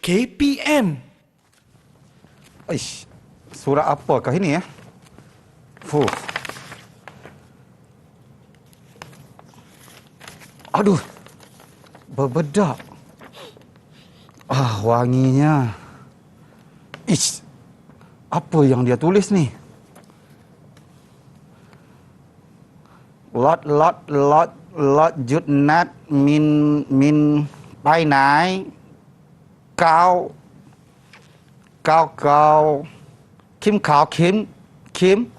KPM. Ish, surat apakah ini ya? Fuh. Aduh, berbedak. Wanginya. Ish, apa yang dia tulis ni? Lot jutnat min pai nai kau Kim.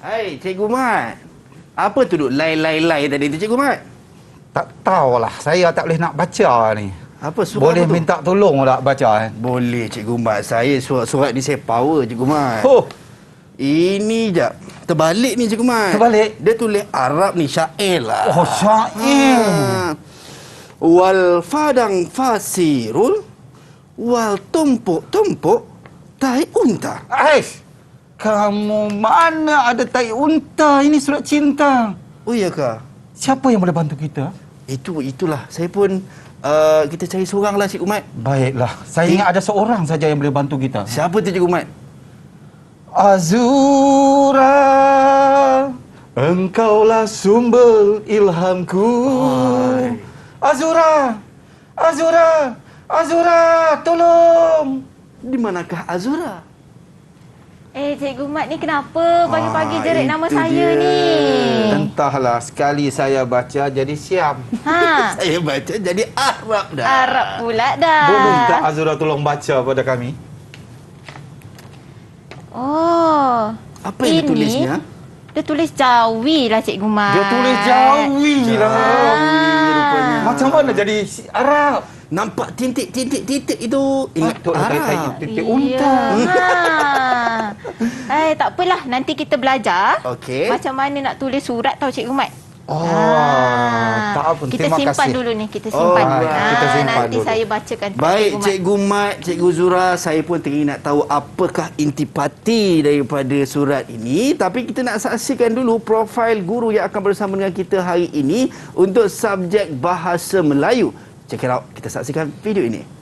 Hai, Cikgu Mat. Apa tu duk lai tadi tu, Cikgu Mat? Tak tahulah, saya tak boleh nak baca ni. Apa surat Boleh apa tu? minta tolong tak baca? Boleh, Cikgu Mat. Saya surat ni saya power, Cikgu Mat. Oh, Ini jap. Terbalik ni, Cikgu Mat. Terbalik? Dia tulis Arab ni, syair lah. oh syair. Wal fadang fasirul wal tumpuk tai unta. Aish, kamu mana ada tai unta? Ini surat cinta. Oh iya kah? Siapa yang boleh bantu kita? Itulah. Saya pun kita cari seorang lah, Cikgu Mat. Baiklah, saya ingat ada seorang saja yang boleh bantu kita. Siapa tu, Cikgu Mat? Azura, engkaulah sumber ilhamku. Azura, tolong. Di manakah Azura? Cikgu Mat ni kenapa pagi-pagi jerit nama itu saya dia. ni? Entahlah, sekali saya baca jadi siap. Ha, Saya baca jadi Arab dah. Arab pula dah. Boleh tak Azura tolong baca pada kami? Oh. Apa yang dia tulisnya? Dia tulis Jawi lah, Cikgu Mat. Dia tulis Jawi lah. rupanya. Macam mana jadi Arab? Nampak titik-titik itu. Ingat Patut Arab. titik unta. Tak apalah. Nanti kita belajar Okey. macam mana nak tulis surat tau, Cikgu Mat. Tak apa. Kita Terima simpan kasih. dulu ni. Kita simpan. Kita simpan nanti dulu. saya bacakan. kepada Baik, Mat. Cikgu Mat, Cikgu Zura, saya pun teringin nak tahu apakah intipati daripada surat ini. Tapi kita nak saksikan dulu profil guru yang akan bersama dengan kita hari ini untuk subjek Bahasa Melayu. Check it out. Kita saksikan video ini.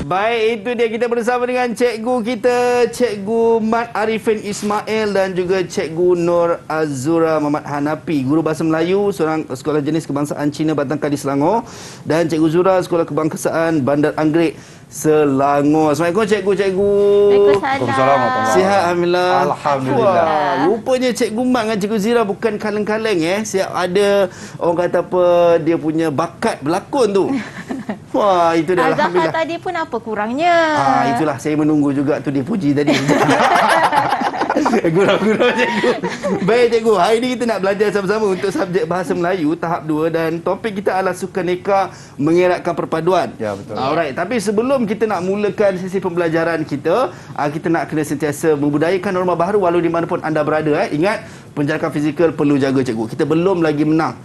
Baik, itu dia kita bersama dengan cikgu kita, Cikgu Mat Arifin Ismail dan juga Cikgu Nur Azura Muhammad Hanapi, guru Bahasa Melayu, seorang Sekolah Jenis Kebangsaan Cina Batang Kadi Selangor, dan Cikgu Zura Sekolah Kebangsaan Bandar Anggerik Selangor. Assalamualaikum cikgu-cikgu. Waalaikumsalam. Sihat alhamdulillah. Alhamdulillah. Wah, rupanya Cikgu Mat dengan Cikgu Zira bukan kaleng-kaleng Siap ada orang kata apa dia punya bakat berlakon tu. Wah, itu dah Azahar alhamdulillah. tadi pun apa kurangnya? Itulah saya menunggu juga tu dia puji tadi. Gurau-gurau cikgu. Baik cikgu, hari ini kita nak belajar sama-sama untuk subjek Bahasa Melayu tahap 2 dan topik kita adalah sukaneka mengeratkan perpaduan. Ya, betul. Alright, tapi sebelum kita nak mulakan sesi pembelajaran kita, kita nak kena sentiasa membudayakan norma baharu walau di mana pun anda berada. Ingat, penjarakan fizikal perlu jaga cikgu. Kita belum lagi menang.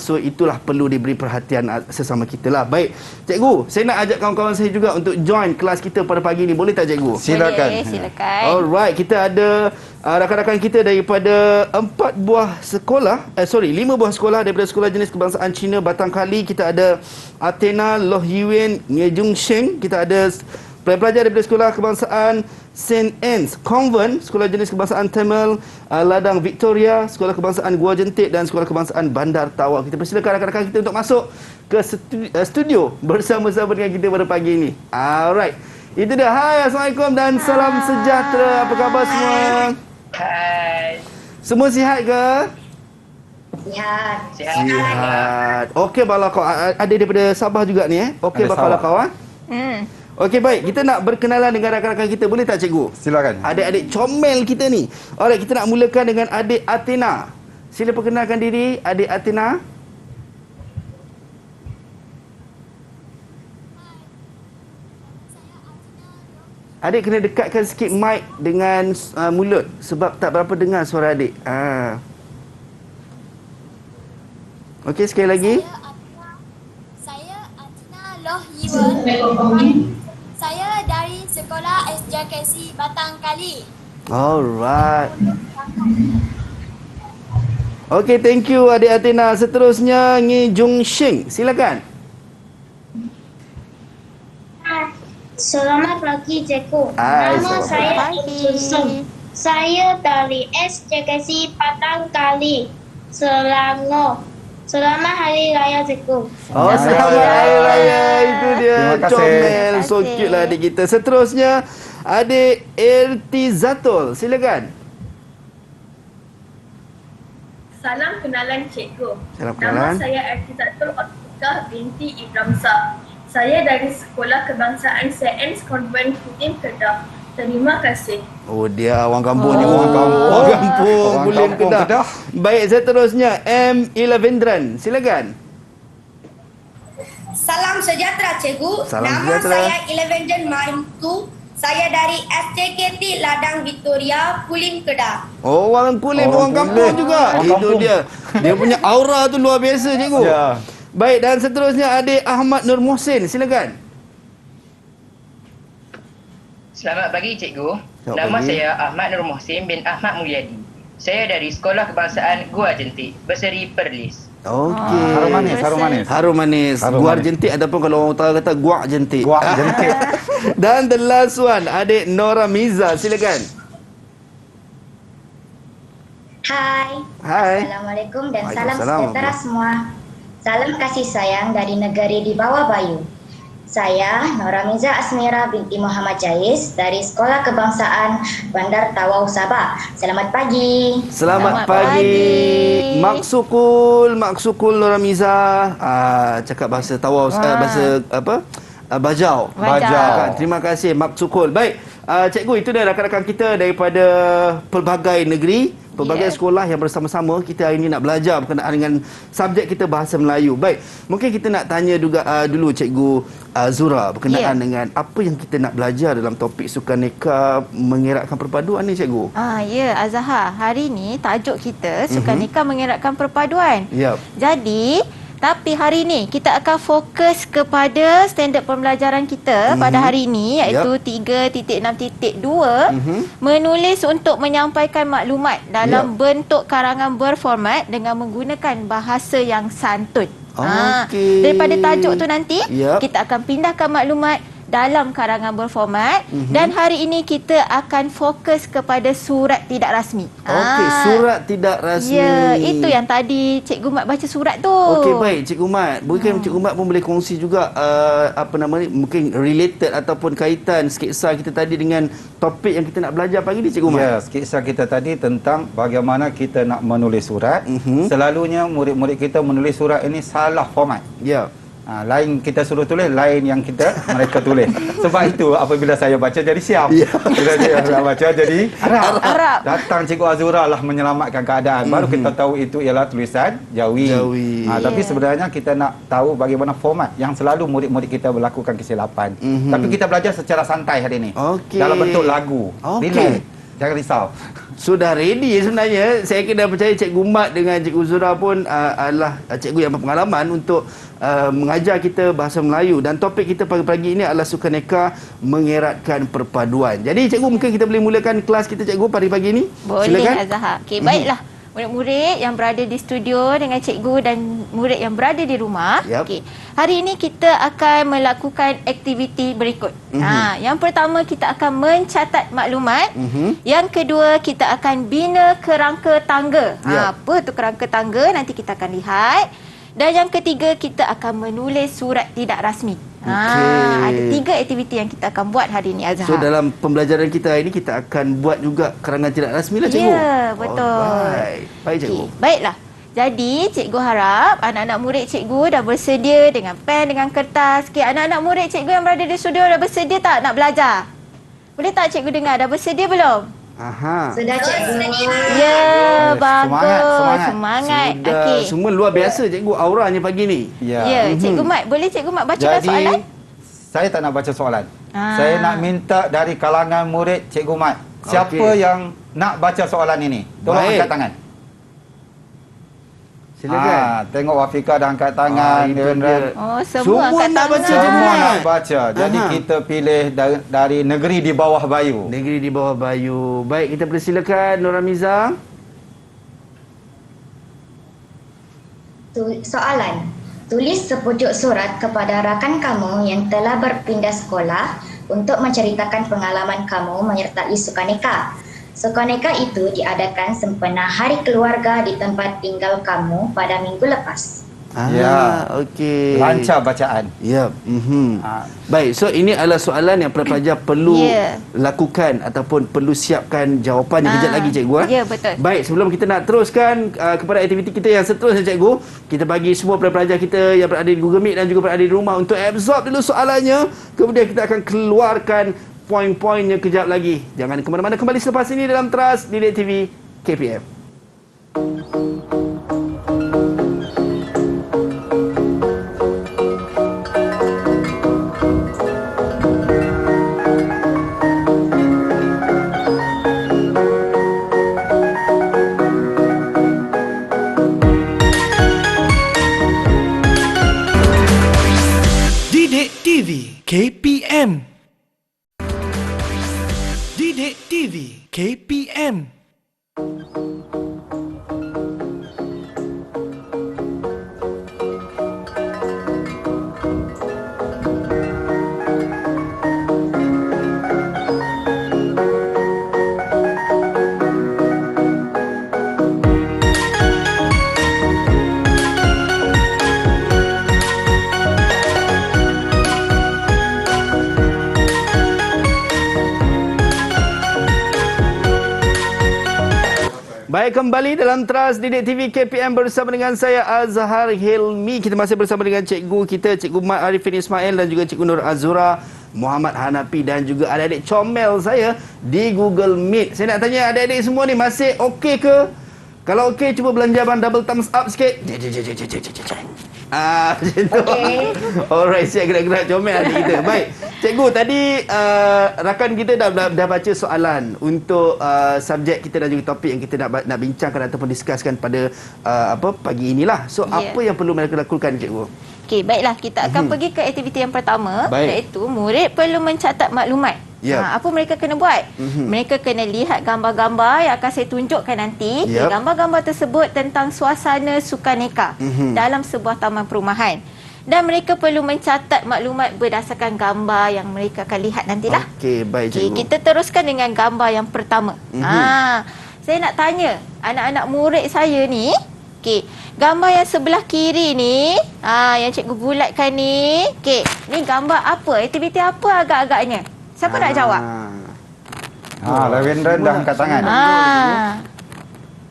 So itulah perlu diberi perhatian sesama kita lah. Baik, cikgu, saya nak ajak kawan-kawan saya juga untuk join kelas kita pada pagi ni. Boleh tak cikgu? Silakan. Boleh, silakan. Alright, kita ada rakan-rakan kita daripada 5 buah sekolah daripada Sekolah Jenis Kebangsaan Cina Batang Kali. Kita ada Athena Loh Yuen Ngejung Sheng. Kita ada pelajar daripada Sekolah Kebangsaan St. Anne's Convent, Sekolah Jenis Kebangsaan Tamil Ladang Victoria, Sekolah Kebangsaan Gua Jentik dan Sekolah Kebangsaan Bandar Tawak. Kita persilakan rakan-rakan kita untuk masuk ke studio bersama-sama dengan kita pada pagi ini. Alright. Itu dia. Hai, Assalamualaikum dan salam sejahtera. Apa khabar semua? Hai. Semua sihat ke? Sihat. Sihat. Okey, bala kau. Ada daripada Sabah juga ni Okey, Ada bakal Sabah. kawan. Okey, baik. Kita nak berkenalan dengan rakan-rakan kita. Boleh tak, cikgu? Silakan. Adik-adik comel kita ni. Alright, kita nak mulakan dengan adik Athena. Sila perkenalkan diri, adik Athena. Adik kena dekatkan sikit mic dengan mulut sebab tak berapa dengar suara adik. Okey, sekali lagi. Saya Atina Loh Yiwen. Saya dari Sekolah SJKC Batang Kali. Alright. Okey, thank you adik Atina. Seterusnya Ngi Jung Shing. Silakan. Selamat pagi, Cikgu. Hai, Nama selamat saya pagi. Susun. Saya dari SJKC Batang Kali, Selangor. Selamat Hari Raya, Cikgu. Oh, selamat Hari Raya. Itu dia. Terima kasih. Comel. So Terima kasih. cute lah adik kita. Seterusnya adik Irtizatul. Silakan. Salam kenalan cikgu. Salam kenalan. Nama saya Artizatul Atikah binti Ibramsa. Saya dari Sekolah Kebangsaan Sains Konvent Kutim Kedah. Terima kasih. Oh, dia orang kampung ni. Orang Orang kampung. Kulim kampung Kedah. Kedah. Baik, seterusnya M. Ilavendran. Silakan. Salam sejahtera cikgu. Salam Nama sejahtera. saya Elevenjan Marimtu. Saya dari SJKT Ladang Victoria, Kulim Kedah. Oh, orang Kulim, Orang orang kampung Kulim. juga. Orang Itu kampung. dia. Dia punya aura tu luar biasa, cikgu. Ya. Baik, dan seterusnya adik Ahmad Nur Mohsin. Silakan. Selamat pagi cikgu. Selamat Nama pagi. saya Ahmad Nur Mohsin bin Ahmad Mulyadi. Saya dari Sekolah Kebangsaan Gua Jentik, Berseri Perlis. Okey. Harum manis, harum manis. Harum manis. Harum Guar manis. jentik ataupun kalau orang utara kata guak jentik. Guak jentik. Dan the last one, adik Nora Miza. Silakan. Hai. Hai. Assalamualaikum dan salam Waalaikumsalam. sejahtera semua. Salam kasih sayang dari negeri di bawah Bayu. Saya Nora Miza Asmira binti Muhammad Jais dari Sekolah Kebangsaan Bandar Tawau Sabah. Selamat pagi. Selamat Selamat pagi. pagi. Maksukul Nora Miza. Cakap bahasa Tawau, bahasa apa? Bajau. Bajau. Terima kasih Maksukul. Baik. Cikgu, itu dia rakan-rakan kita daripada pelbagai negeri, pelbagai sekolah yang bersama-sama kita hari ini nak belajar berkenaan dengan subjek kita bahasa Melayu. Baik, mungkin kita nak tanya juga dulu Cikgu Zura berkenaan dengan apa yang kita nak belajar dalam topik sukaneka mengeratkan perpaduan ni, Cikgu. Ya, Azhar. Hari ni tajuk kita Sukaneka mengeratkan perpaduan. Yap. Jadi, tapi hari ni kita akan fokus kepada standard pembelajaran kita pada hari ini iaitu 3.6.2 menulis untuk menyampaikan maklumat dalam bentuk karangan berformat dengan menggunakan bahasa yang santun. Okey. Daripada tajuk tu nanti Yap. kita akan pindahkan maklumat dalam karangan berformat dan hari ini kita akan fokus kepada surat tidak rasmi. Okey, surat tidak rasmi. Ya, itu yang tadi Cikgu Mat baca surat tu. Okey, baik Cikgu Mat. Mungkin Cikgu Mat pun boleh kongsi juga apa nama ni, mungkin related ataupun kaitan sketsa kita tadi dengan topik yang kita nak belajar pagi ni, Cikgu Mat. Ya, sketsa kita tadi tentang bagaimana kita nak menulis surat. Selalunya murid-murid kita menulis surat ini salah format. Ya. Lain kita suruh tulis, lain yang mereka tulis. Sebab itu apabila saya baca jadi siap. Bila saya nak baca jadi Arab. Datang Cikgu Azura lah menyelamatkan keadaan. Baru kita tahu itu ialah tulisan Jawi. Tapi sebenarnya kita nak tahu bagaimana format yang selalu murid-murid kita melakukan kesilapan. Tapi kita belajar secara santai hari ini. Okey. Dalam bentuk lagu. Okey. Relax. Jangan risau. Sudah ready sebenarnya. Saya kena percaya Cikgu Mat dengan Cikgu Zura pun adalah cikgu yang berpengalaman untuk mengajar kita bahasa Melayu. Dan topik kita pagi-pagi ini adalah sukaneka mengeratkan perpaduan. Jadi Cikgu, mungkin kita boleh mulakan kelas kita, Cikgu, pagi-pagi ini. Boleh, Silakan. Azhar. Okey, baiklah. Murid-murid yang berada di studio dengan cikgu dan murid yang berada di rumah. Yap. Okey. Hari ini kita akan melakukan aktiviti berikut. Yang pertama kita akan mencatat maklumat. Yang kedua kita akan bina kerangka tangga. Yap. Apa tu kerangka tangga? Nanti kita akan lihat. Dan yang ketiga kita akan menulis surat tidak rasmi. Ada 3 aktiviti yang kita akan buat hari ini, Azhar. So dalam pembelajaran kita hari ini kita akan buat juga kerangan tidak rasmi lah, Cikgu. Ya, betul. Alright. Baik, Cikgu. Okey, baiklah. Jadi, cikgu harap anak-anak murid cikgu dah bersedia dengan pen, dengan kertas. Okey, anak-anak murid cikgu yang berada di studio dah bersedia tak nak belajar? Boleh tak cikgu dengar? Dah bersedia belum? Aha. Sudah, Cikgu. Ya, bagus. semangat. Semangat. Sudah. Okey. Semua luar biasa, Cikgu, auranya pagi ni. Ya, cikgu Mat. Boleh cikgu Mat bacakan soalan? Saya tak nak baca soalan. Saya nak minta dari kalangan murid Cikgu Mat. Siapa yang nak baca soalan ini? Tolong angkat tangan. Silakan. Tengok Wafika dah angkat tangan. Itu dia. Oh, semua angkat nak tangan. baca Semua nak baca. Jadi Aha. kita pilih dari negeri di bawah Bayu. Negeri di bawah Bayu. Baik, kita persilakan Noramiza. Soalan. Tulis sepucuk surat kepada rakan kamu yang telah berpindah sekolah untuk menceritakan pengalaman kamu menyertai sukaneka. Sukaneka itu diadakan sempena Hari Keluarga di tempat tinggal kamu pada minggu lepas. Ya. Okey. Lancar bacaan. Ya. Baik, so ini adalah soalan yang pelajar perlu lakukan ataupun perlu siapkan jawapannya. Kejap lagi cikgu. Ya, betul. Baik, sebelum kita nak teruskan kepada aktiviti kita yang seterusnya cikgu, kita bagi semua pelajar kita yang berada di Google Meet dan juga berada di rumah untuk absorb dulu soalannya. Kemudian kita akan keluarkan poin-poinnya kejap lagi. Jangan ke mana-mana, kembali selepas ini dalam Teras Didik TV KPM. Didik TV KPM. Didik TV KPM. Baik, kembali dalam Teras Didik TV KPM bersama dengan saya Azhar Hilmi. Kita masih bersama dengan cikgu kita, Cikgu Mat Arifin Ismail dan juga Cikgu Nur Azura Muhammad Hanafi dan juga adik-adik comel saya di Google Meet. Saya nak tanya adik-adik semua ni masih okey ke? Kalau okey, cuba belanja abang double thumbs up sikit. Macam tu. Okey. Alright, siap gerak-gerak comel adik kita. Baik. Cikgu, tadi rakan kita dah baca soalan untuk subjek kita dan juga topik yang kita nak bincangkan ataupun diskuskan pada pagi inilah. So, apa yang perlu mereka lakukan, cikgu? Okey, baiklah, kita akan pergi ke aktiviti yang pertama. Baik. Iaitu murid perlu mencatat maklumat. Yep. Apa mereka kena buat? Mereka kena lihat gambar-gambar yang akan saya tunjukkan nanti. Yep. Gambar-gambar tersebut tentang suasana sukaneka dalam sebuah taman perumahan. Dan mereka perlu mencatat maklumat berdasarkan gambar yang mereka akan lihat nantilah. Okey, baik cikgu. Kita teruskan dengan gambar yang pertama. Saya nak tanya anak-anak murid saya ni. Okey, gambar yang sebelah kiri ni, yang cikgu bulatkan ni. Okey, ni gambar apa? Aktiviti apa agak-agaknya? Siapa nak jawab? Lavendran dah angkat tangan.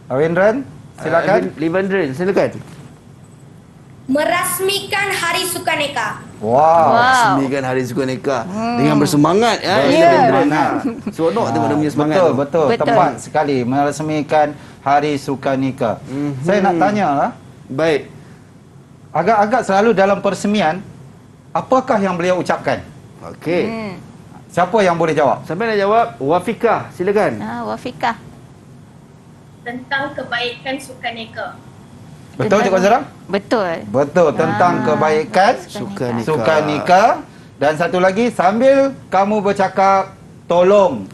Lavendran, silakan. Lavendran, silakan. Merasmikan Hari Sukaneka. Wow. Rasmikan Hari Sukaneka dengan bersemangat ya. Lavendran. Seronok tengok dia punya semangat. Betul. Tepat sekali merasmikan Hari Sukaneka. Saya nak tanya lah. Baik. Agak-agak selalu dalam peresmian, apakah yang beliau ucapkan? Okey. Siapa yang boleh jawab? Siapa nak jawab? Wafika, silakan. Wafika. Tentang kebaikan Sukaneka. Betul, Cikgu Azra? Betul. Betul, tentang kebaikan Sukaneka. Dan satu lagi, sambil kamu bercakap, tolong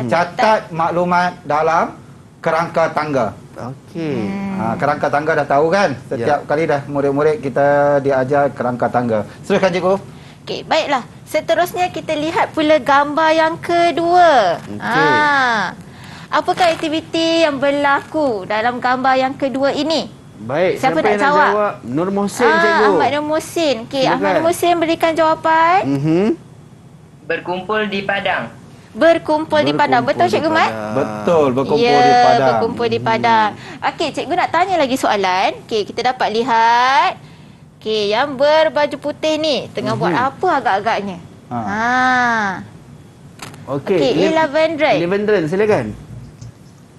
catat maklumat dalam kerangka tangga. Okey. Kerangka tangga dah tahu kan? Setiap kali dah murid-murid kita diajar kerangka tangga. Teruskan, Cikgu. Okey, baiklah. Seterusnya kita lihat pula gambar yang kedua. Apakah aktiviti yang berlaku dalam gambar yang kedua ini? Baik, Siapa nak yang jawab? Nur Mohsin, cikgu. Ahmad Nur Mohsin. Okey, Silakan. Ahmad Nur Mohsin berikan jawapan. Berkumpul di Padang. Berkumpul di Padang. Betul, Cikgu Mat? Betul, berkumpul Ya, di Padang. berkumpul di Padang. Okey, cikgu nak tanya lagi soalan. Okey, kita dapat lihat. Okey, yang berbaju putih ni tengah buat apa agak-agagnya? Okey, Lavendran, silakan.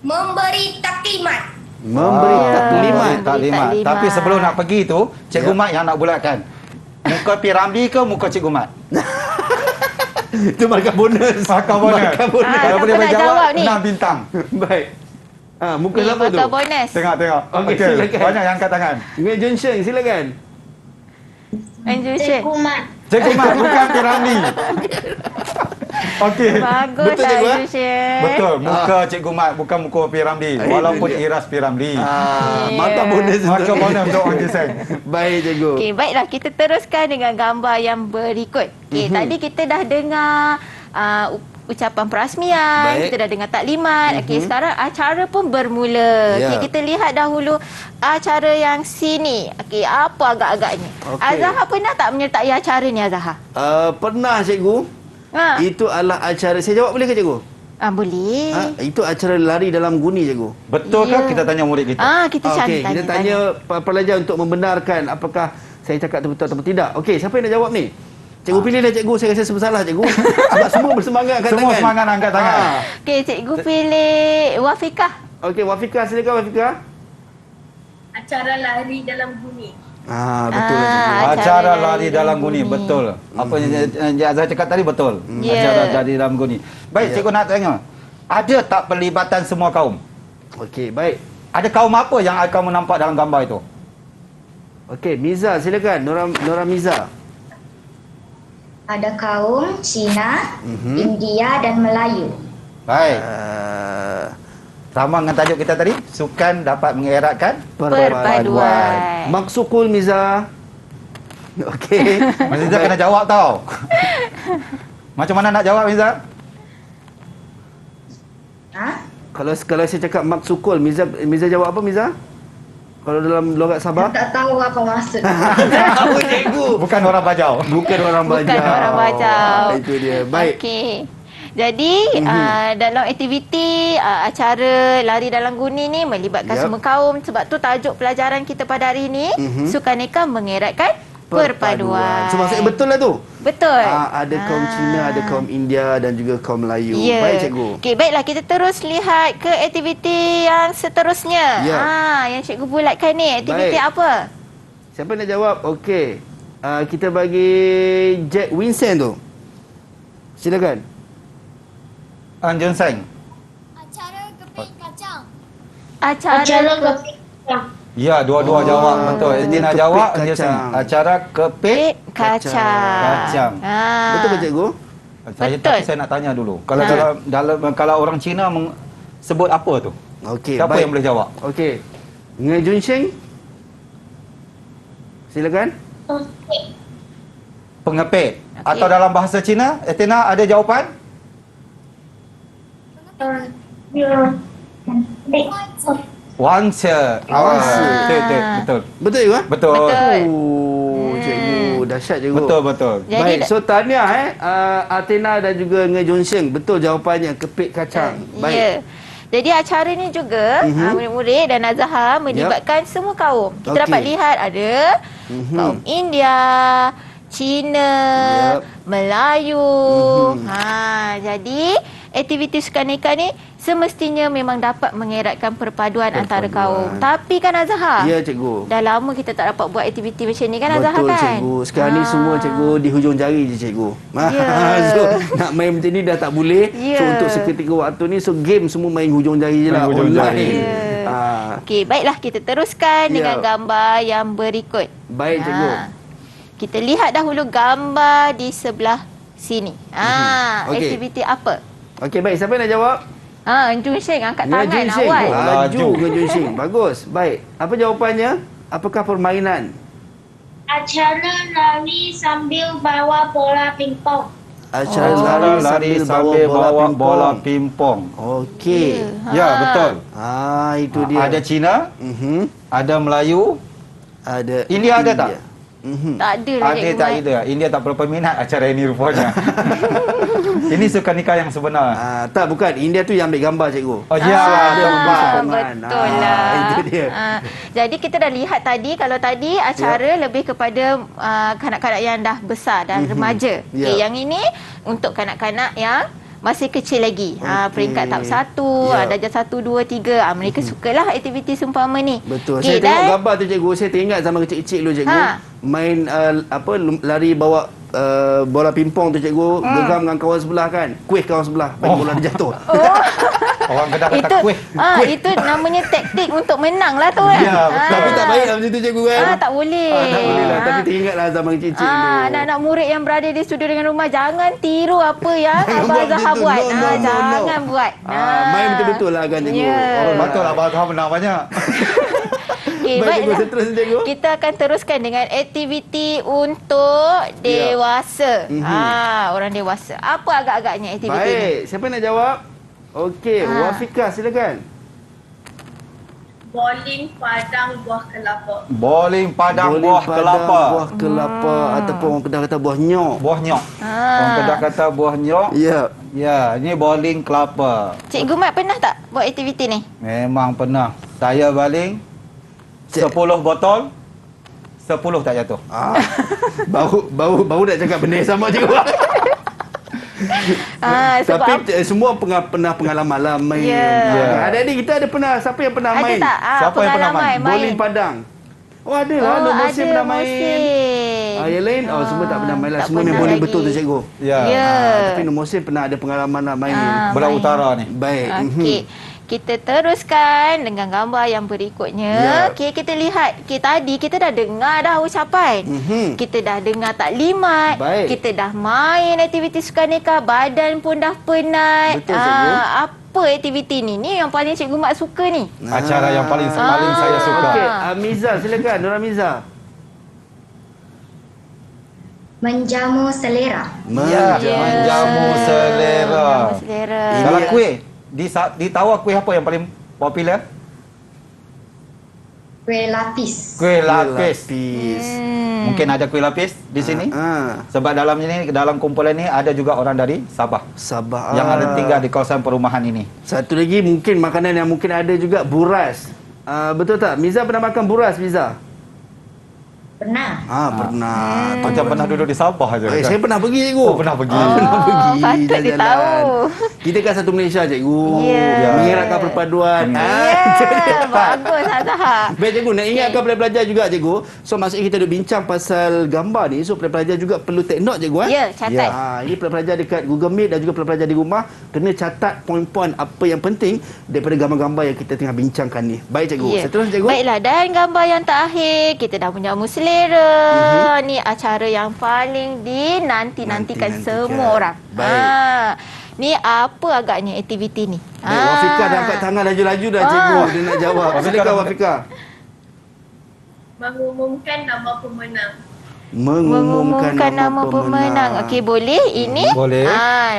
Memberi taklimat. Memberi taklimat. Tapi sebelum nak pergi tu, Cikgu Mat yang nak bulatkan. Muka Piramli ke muka Cikgu Mat? Itu markah bonus. Markah bonus. Markah bonus. Ah, Kalau boleh siapa nak menjawab, jawab ni? 6 bintang. Baik. Muka Ni siapa tu? markah bonus. Tengok. Okey, Okey, silakan. banyak yang angkat tangan. Ngui Junsheng, silakan. Anjushin. Cikgu Mat. Cikgu Mat, bukan Piramli. Okey. Bagus Betul, lah cikgu, Anjushin. Betul, muka Cikgu Mat bukan muka Piramli. Walaupun itu dia. Iras Piramli. Markah bonus untuk Markah bonus untuk Orang Jeseng. Baik, cikgu. Okey, baiklah kita teruskan dengan gambar yang berikut. Okey, tadi kita dah dengar ucapan perasmian, Baik. kita dah dengar taklimat. Okey, sekarang acara pun bermula. Ya. Okey, kita lihat dahulu acara yang sini. Okey, apa agak-agaknya? Okey. Azahar pernah tak menyertai acara ni, Azahar? Pernah, cikgu. Ha. Itu adalah acara, saya jawab boleh ke, cikgu? Boleh. Itu acara lari dalam guni, cikgu. Betul ke Ya. kita tanya murid kita? Kita Okey, kita tanya pelajar untuk membenarkan apakah saya cakap itu betul atau tidak. Okey, siapa yang nak jawab ni? Cikgu pilihlah, cikgu. Saya rasa bersalah, cikgu. Sebab semua bersemangat angkat Semua tangan. semangat angkat tangan. Okey, cikgu pilih Wafikah. Okey, Wafikah, silakan Wafikah. Acara lari dalam bumi. Betul lah, cikgu. Acara lari dalam guni, betul. Apa yang Azhar cakap tadi betul. Ya. Acara lari dalam guni. Baik, Ya. cikgu nak tanya. Ada tak pelibatan semua kaum? Okey, baik. Ada kaum apa yang kamu nampak dalam gambar itu? Okey, Miza, silakan. Nora Miza. Ada kaum Cina, India dan Melayu. Baik. Sama dengan tajuk kita tadi, sukan dapat mengeratkan Perpaduan. Maksukul Miza. Okey. Mas Izzah kena jawab tau. Macam mana nak jawab Miza? Kalau saya cakap maksukul, Miza jawab apa, Miza? Kalau dalam logat Sabah? Tak tahu apa maksud. Apa, cikgu? Bukan orang Bajau. Bukan orang Bajau. Bukan orang Bajau. Itu dia. Baik. Okey. Jadi dalam aktiviti acara lari dalam guni ni melibatkan semua kaum. Sebab tu tajuk pelajaran kita pada hari ini Sukaneka mengeratkan perpaduan. So maksudnya betul lah tu? Betul. Ada kaum Cina, ada kaum India dan juga kaum Melayu. Ya. Baik, cikgu. Okey, baiklah kita terus lihat ke aktiviti yang seterusnya. Ya. Yang cikgu bulatkan ni, aktiviti Baik. apa? Siapa nak jawab? Okey. Kita bagi Jack Winston tu. Silakan. Anjun Seng. Acara keping kacang. Acara Ya, dua-dua jawab betul. Tina kepik jawab, kacang. Anjun Seng. Acara kepik kacang. kacang. Betul ke, cikgu? Tapi saya nak tanya dulu. Kalau orang Cina sebut apa tu? Okey, Siapa baik. yang boleh jawab? Okey. Ngui Junsheng. Silakan. Pengepit. Atau dalam bahasa Cina, Tina ada jawapan? Wangse. Betul. Betul juga? Betul. Oh, cikgu. Dahsyat, cikgu. Betul. Jadi Baik, so tahniah Athena dan juga Ngui Junsheng. Betul jawapannya, kepik kacang. Baik. Ya. Jadi acara ni juga murid-murid dan Azhar melibatkan semua kaum. Kita Okey. dapat lihat ada kaum India, Cina, Melayu. Jadi aktiviti Sukaneka ni semestinya memang dapat mengeratkan perpaduan antara kaum. Tapi kan Azhar, Ya, cikgu. dah lama kita tak dapat buat aktiviti macam ni kan Azhar Betul, kan? cikgu. Sekarang ni semua cikgu di hujung jari je, cikgu. Ya. So, nak main macam ni dah tak boleh. Ya. So, untuk seketika waktu ni, so game semua main hujung jari je lah. Main hujung Online. jari. Okey, baiklah kita teruskan dengan gambar yang berikut. Baik, cikgu. Kita lihat dahulu gambar di sebelah sini. Okey. Aktiviti apa? Okey, baik. Siapa yang nak jawab? Jun Sheng angkat tangan Junsheng. awal. Laju ke Junsheng. Bagus. Baik. Apa jawapannya? Apakah permainan? Acara lari sambil bawa bola pingpong. Acara lari sambil bawa bola pimpong. Okey. Ya, betul. Itu dia. Ada Cina, ada Melayu, Ada India ada tak? Tak ada lah Ada cikgu tak Mat. ada. India tak berapa minat acara ini rupanya. Ini Sukaneka yang sebenar. Tak, bukan. India tu yang ambil gambar, cikgu. Oh ya, dia membuat sokongan. Betul lah. Itu dia. Jadi kita dah lihat tadi, kalau tadi acara lebih kepada kanak-kanak yang dah besar dan remaja. Ya. Okay, yang ini untuk kanak-kanak yang masih kecil lagi. Peringkat tahap 1, Ya. darjah 1, 2, 3. Mereka sukalah aktiviti seumpama ni. Betul. Okay, Saya tengok gambar tu, cikgu. Saya teringat zaman kecil-kecil dulu, cikgu. Main lari bawa bola pingpong tu cikgu, geram dengan kawan sebelah kan. Kuih kawan sebelah, bagi bola dia jatuh. Orang Kedah kata Itu kuih. itu namanya taktik untuk menang lah tu kan. Ya, betul. Tapi tak baik lah macam tu cikgu kan. Tak boleh. Tak boleh lah. Tapi teringatlah zaman kecil-kecil dulu. Anak-anak murid yang berada di studio dengan rumah, jangan tiru apa yang Jangan Abah buat Zahar macam tu. buat. No. Jangan buat. Main betul-betul lah kan cikgu. Ya. Betul lah, Abang Zahar menang banyak. Okay, Baik cikgu, baiklah. terus cikgu. Kita akan teruskan dengan aktiviti untuk dewasa. Orang dewasa. Apa agak-agaknya aktiviti ni? Baik, siapa nak jawab? Okey, Wafika silakan. Bowling padang buah kelapa. Bowling padang Boleh buah padang kelapa. Buah kelapa ataupun orang Kedah kata buah nyok. Buah nyok. Orang Kedah kata buah nyok. Ya. Ya, ini bowling kelapa. Cikgu Mat pernah tak buat aktiviti ni? Memang pernah. Saya baling 10 botol, 10 tak jatuh. Baru nak cakap benda yang sama cikgu. Sebab Tapi semua pernah pengalaman lah main. Ya. Adik-adik kita ada pernah, siapa yang pernah ada main? tak Siapa yang pernah pengalaman main? Bowling padang. Oh ada lah, Nur Mohsin ada pernah main. Mohsin. Yang lain, semua tak pernah main lah. tak Semua main pernah bowling lagi. betul tu cikgu. Ya. Ya. Tapi Nur Mohsin pernah ada pengalaman lah main. Belah main. Utara ni. Baik. Okey. Kita teruskan dengan gambar yang berikutnya. Ya. Okey, kita lihat. Tadi kita dah dengar dah ucapan. Kita dah dengar taklimat. Baik. Kita dah main aktiviti sukaneka. Badan pun dah penat. Betul, cikgu. Apa aktiviti ni? Ni yang paling Cikgu Mat suka ni. Acara yang paling saya suka. Okey, Miza silakan, Nura Miza. Menjamu selera. Ya, menjamu selera. Menjamu selera. Kalau kuih, di Tawau kuih apa yang paling popular? Kuih lapis. Kuih lapis. Mungkin ada kuih lapis di sini. Sebab dalam kumpulan ni ada juga orang dari Sabah Sabah. yang ada tinggal di kawasan perumahan ini. Satu lagi mungkin makanan yang mungkin ada juga buras. Betul tak? Miza pernah makan buras, Miza? Pernah. Pernah. Macam pernah duduk di Sabah aja. Saya pernah pergi cikgu. Oh, pernah pergi. Pernah pergi. patut dia jalan-jalan. tahu. Kita kan satu Malaysia cikgu. Ya. Mengeratkan perpaduan. Bagus Azhar. Baik cikgu, nak ingatkan pelajar-pelajar juga cikgu. So maksudnya kita duk bincang pasal gambar ni. So pelajar juga perlu take note cikgu. Ya, catat. Ini pelajar dekat Google Meet dan juga pelajar di rumah kena catat poin-poin apa yang penting daripada gambar-gambar yang kita tengah bincangkan ni. Baik cikgu. Ya. Seterusnya cikgu. Baiklah, dan gambar yang terakhir kita dah menjamu selera. Ni acara yang paling dinanti-nantikan semua orang. Baik. Ni apa agaknya aktiviti ni? Baik, Wafika dah angkat tangan laju-laju dah cikgu. Dia nak jawab. Silakan Wafika. Mengumumkan nama pemenang. Mengumumkan nama pemenang. Okey, boleh? Ini? Boleh.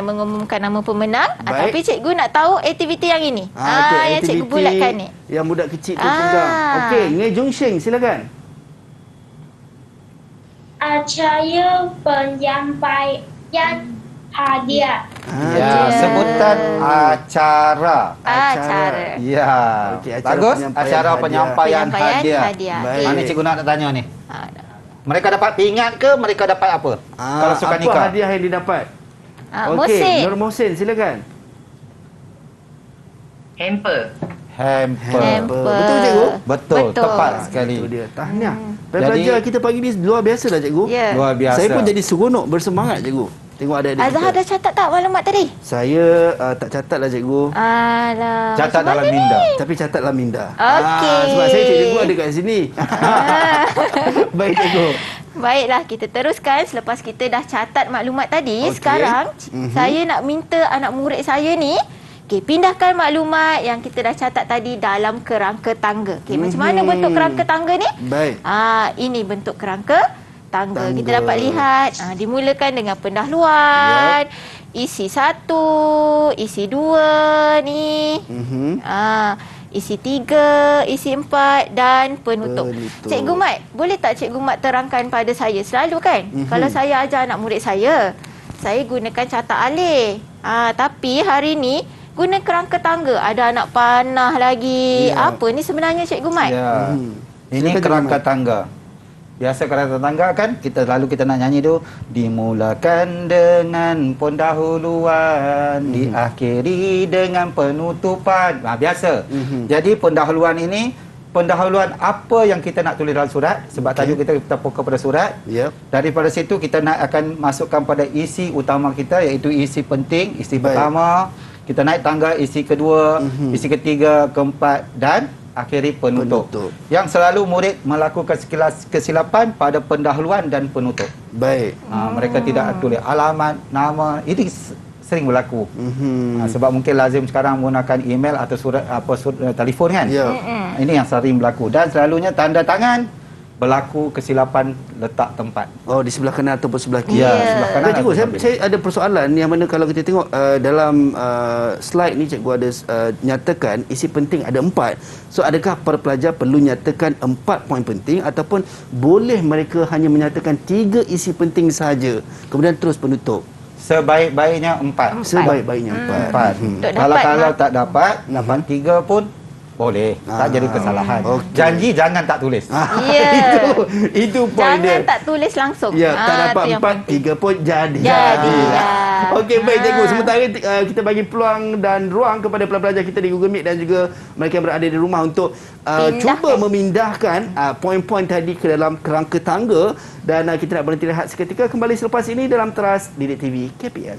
Mengumumkan nama pemenang. Baik. Tapi cikgu nak tahu aktiviti yang ini. Okey, Yang cikgu aktiviti bulatkan ni. Yang budak kecil tu pegang. Okey, Nge Jung Sheng silakan. Acara penyampaian hadiah. Ya, sebutan acara. Acara. Ya. Okey, acara Bagus. penyampaian Acara hadiah. penyampaian hadiah. Baik. Ini cikgu nak tanya ni. Ah, Mereka dapat pingat ke mereka dapat apa? Kalau suka apa nikah. hadiah yang didapat? Okey, Mohsin. Nur Mohsin silakan. Hamper. Hamper. Betul cikgu? Betul, tepat sekali. Itu dia. Tahniah. Jadi- Pelajar kita pagi ni luar biasa dah cikgu. Ya. Luar biasa. Saya pun jadi seronok bersemangat cikgu. Tengok adik-adik Azhar kita. dah catat tak maklumat tadi? Saya tak catat lah cikgu. Alah. Catat macam dalam mana minda. ni? Tapi catatlah minda. Okey. Sebab saya cikgu ada kat sini. Baik cikgu. Baiklah, kita teruskan selepas kita dah catat maklumat tadi. Okey. Sekarang, saya nak minta anak murid saya ni, pindahkan maklumat yang kita dah catat tadi dalam kerangka tangga. Macam mana bentuk kerangka tangga ni? Baik. Ini bentuk kerangka tangga. Kita dapat lihat, dimulakan dengan pendahuluan. Isi 1, isi 2 ni. Isi 3, isi 4 dan penutup. Cikgu Mat, boleh tak Cikgu Mat terangkan pada saya? Selalu kan, kalau saya ajar anak murid saya gunakan catak alih. Tapi hari ni guna kerangka tangga. Ada anak panah lagi. Apa ni sebenarnya Cikgu Mat? Ya. Ini Silakan, kerangka Cikgu Mat. tangga. Biasa kerangka tangga kan kita nak nyanyi tu dimulakan dengan pendahuluan, diakhiri dengan penutupan. Biasa. Jadi pendahuluan ini pendahuluan apa yang kita nak tulis dalam surat, sebab tajuk kita fokus pada surat. Daripada situ kita akan masukkan pada isi utama kita, iaitu isi penting, isi pertama, kita naik tangga isi kedua, isi ketiga, keempat dan akhiri penutup. Yang selalu murid melakukan kesilapan pada pendahuluan dan penutup. Baik. Mereka tidak tulis alamat, nama, ini sering berlaku. Sebab mungkin lazim sekarang menggunakan email atau surat telefon kan. Ini yang sering berlaku, dan selalunya tanda tangan berlaku kesilapan letak tempat. Oh, di sebelah kanan ataupun sebelah kiri. Sebelah kanan. Cikgu, saya ada persoalan yang mana kalau kita tengok dalam slide ni cikgu ada nyatakan isi penting ada 4. So adakah para pelajar perlu nyatakan 4 poin penting ataupun boleh mereka hanya menyatakan 3 isi penting sahaja kemudian terus penutup? Sebaik-baiknya 4. Sebaik-baiknya 4. Kalau tak dapat 3 pun boleh, tak jadi kesalahan. Janji jangan tak tulis. Itu poin dia. Jangan tak tulis langsung. Tak dapat 4, 3 pun jadilah. Okey, baik cikgu. Sementara kita bagi peluang dan ruang kepada pelajar kita di Google Meet dan juga mereka yang berada di rumah untuk cuba memindahkan poin-poin tadi ke dalam kerangka tangga, dan kita nak berhenti rehat seketika, kembali selepas ini dalam Teras Didik TV KPM.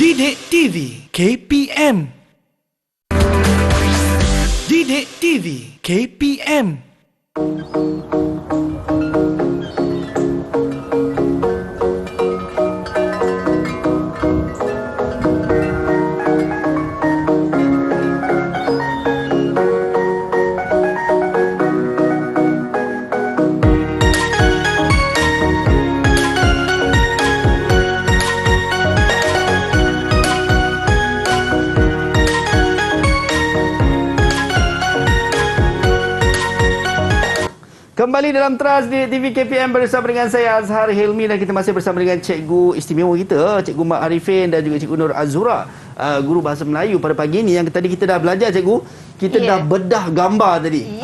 Didik TV KPM. Didik TV KPM. Kembali dalam Teras di TV KPM bersama dengan saya Azhar Hilmi, dan kita masih bersama dengan cikgu istimewa kita, Cikgu Mak Arifin dan juga Cikgu Nur Azura, guru bahasa Melayu pada pagi ini. Yang tadi kita dah belajar cikgu, kita dah bedah gambar tadi.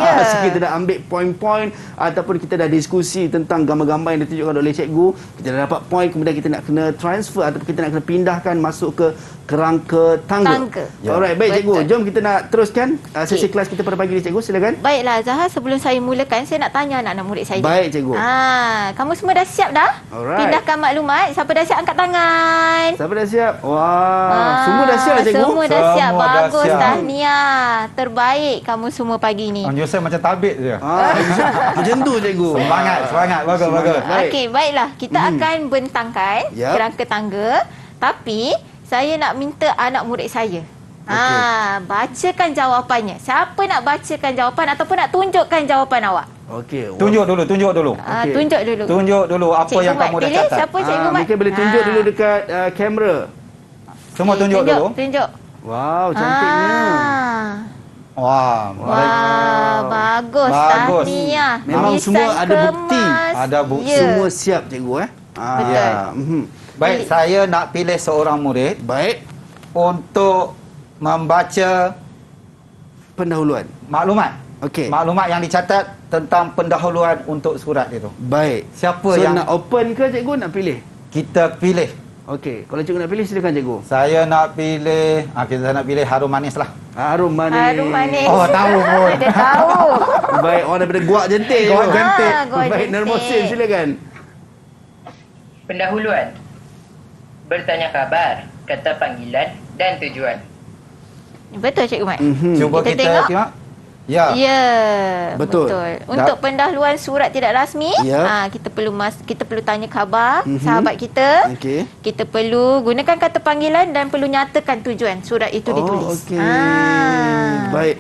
Kita dah ambil poin-poin ataupun kita dah diskusi tentang gambar-gambar yang ditunjukkan oleh cikgu. Kita dah dapat poin, kemudian kita nak kena transfer ataupun kita nak kena pindahkan masuk ke kerangka tangga. Alright, baik cikgu. Jom kita nak teruskan sesi kelas kita pada pagi ini cikgu, silakan. Baiklah Zahar, sebelum saya mulakan saya nak tanya anak-anak murid saya. Baik cikgu. Kamu semua dah siap dah? Alright. Pindahkan maklumat. Siapa dah siap angkat tangan? Siapa dah siap? Wah, semua dah siap cikgu. Semua dah siap. Semua dah Bagus, siap. tahniah. Terbaik kamu semua pagi ni. Nyusun macam tabik je. Macam tu cikgu. Semangat. Bagus. Okey, baiklah. Kita akan bentangkan kerangka tangga. Tapi saya nak minta anak murid saya bacakan jawapannya. Siapa nak bacakan jawapan ataupun nak tunjukkan jawapan awak? Okey. Tunjuk dulu. Tunjuk dulu Apa Cikgu yang Mat, kamu dah pilih catat. siapa Cikgu Mat? Mungkin boleh tunjuk dulu dekat kamera. Semua tunjuk dulu. Tunjuk. Wow, cantiknya. Wah, bagus. Bagus. Tahniah. Memang Nisan semua ada bukti. kemas. Ada bukti. Semua siap cikgu Betul. Baik, saya nak pilih seorang murid Baik, untuk membaca pendahuluan. maklumat. Okey. Maklumat yang dicatat tentang pendahuluan untuk surat itu. Baik. Siapa So yang nak open ke cikgu, nak pilih? kita pilih? Okey, kalau cikgu nak pilih silakan cikgu. Saya nak pilih, kita nak pilih Harum Manis lah. Harum Manis. Harum Manis. Oh, tahu pun. Dia tahu. Baik, orang daripada Guak Jentik. Guak Jentik. Guak Baik, Jentik. Nermosin silakan. Pendahuluan. Bertanya khabar, kata panggilan dan tujuan. Betul Cikgu Mat. Cuba Kita kita tengok. tengok. Ya. Ya, Betul. Untuk pendahuluan surat tidak rasmi, Ya. kita perlu tanya khabar sahabat kita. Okey. Kita perlu gunakan kata panggilan dan perlu nyatakan tujuan surat itu ditulis. Okey. Baik.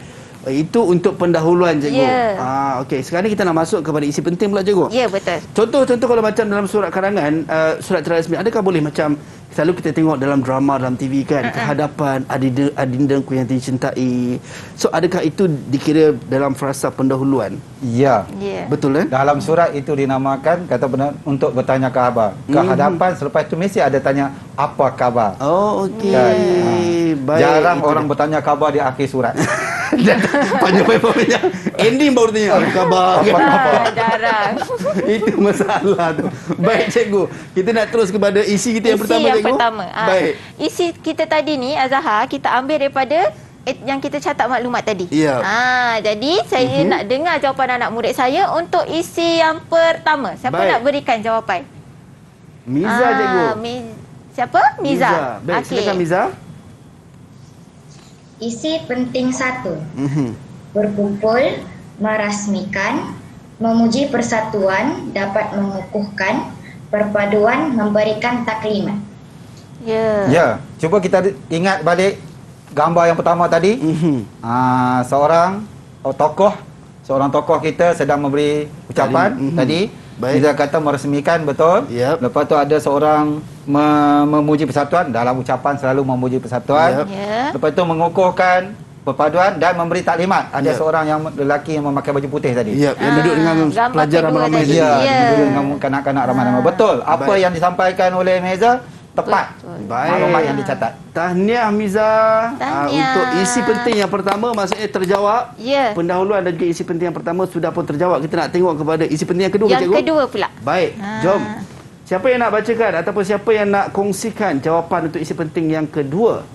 Itu untuk pendahuluan cikgu. Ya. Okey, sekarang ni kita nak masuk kepada isi penting pula cikgu. Ya, betul. Contoh kalau macam dalam surat karangan, surat tidak rasmi, adakah boleh macam selalu kita tengok dalam drama, dalam TV kan, kehadapan adindaku yang dicintai. So adakah itu dikira dalam frasa pendahuluan? Ya. Ya. Betul kan? Dalam surat itu dinamakan kata benar untuk bertanya khabar. Kehadapan selepas itu mesti ada tanya apa khabar. Oh, okey. Kan? Baik. Jarang itu orang dia. bertanya khabar di akhir surat. Panjang-panjang. Ending baru tanya apa khabar. Jarang. Itu masalah tu. Baik cikgu, kita nak terus kepada isi kita yang pertama yang cikgu. pertama. Baik. Isi kita tadi ni Azahar kita ambil daripada yang kita catat maklumat tadi. Ya. Jadi saya nak dengar jawapan anak murid saya untuk isi yang pertama. Siapa Baik. nak berikan jawapan? Miza cikgu. Siapa? Miza. Baik, silakan Miza. Isi penting 1. Berkumpul, merasmikan, memuji persatuan, dapat mengukuhkan, perpaduan, memberikan taklimat. Ya. Ya, cuba kita ingat balik gambar yang pertama tadi. Seorang tokoh kita sedang memberi ucapan tadi. Baik. Kita kata meresmikan, betul. Yep. Lepas tu ada seorang memuji persatuan, dalam ucapan selalu memuji persatuan. Ya. Lepas tu mengukuhkan perpaduan dan memberi taklimat. Ada seorang yang lelaki yang memakai baju putih tadi. Ya, yang duduk dengan gambar pelajar kedua ramai-ramai tadi. tadi. Ya, Ya. dulu dengan kanak-kanak ramai-ramai. Betul. Apa Baik. yang disampaikan oleh Meza tepat. Baik. Maklumat yang dicatat. Tahniah Miza. Tahniah. Untuk isi penting yang pertama maksudnya terjawab. Ya. Pendahuluan dan juga isi penting yang pertama sudah pun terjawab. Kita nak tengok kepada isi penting yang kedua Yang cikgu. kedua pula. Baik, jom. Siapa yang nak bacakan ataupun siapa yang nak kongsikan jawapan untuk isi penting yang kedua?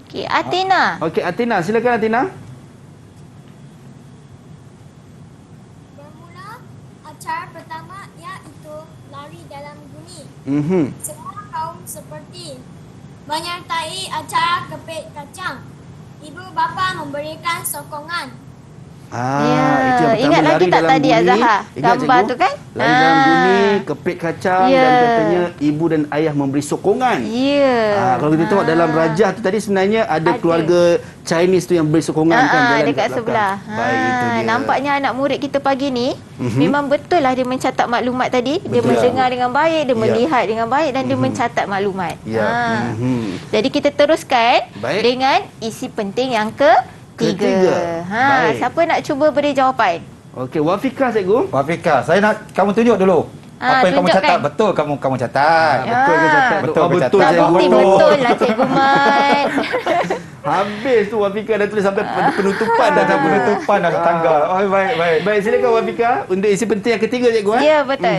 Okey, Atina. Okey, Atina, silakan Atina. Bermula acara pertama iaitu lari dalam bumi. Semua kaum seperti menyertai acara kepit kacang. Ibu bapa memberikan sokongan. Itu yang pertama, Ingat lagi lari tak dalam tadi bumi. Azahar? Ingat, Gambar cikgu? tu kan? Lari dalam bumi, kepit kacang dan katanya ibu dan ayah memberi sokongan. Ya. Kalau kita tengok dalam rajah tu tadi sebenarnya ada keluarga Chinese tu yang beri sokongan kan jalan dekat kat sebelah. belakang. Baik, itu dia. Nampaknya anak murid kita pagi ni memang betul lah dia mencatat maklumat tadi. Dia Betul. mendengar dengan baik, dia Ya. melihat dengan baik dan dia mencatat maklumat. Ya. Jadi kita teruskan Baik. dengan isi penting yang ketiga. Baik. Siapa nak cuba beri jawapan? Okey, Wafika cikgu. Wafika, saya nak kamu tunjuk dulu. Apa yang kamu tunjukkan. catat? Betul kamu catat. Betul ke catat? Betul ke betul catat? cikgu. Bukti betul lah Cikgu Mat. Habis tu Wafika dah tulis sampai penutupan dah Dah penutupan dah tangga. Oh, baik. Baik, silakan Wafika untuk isi penting yang ketiga cikgu. Ya, betul.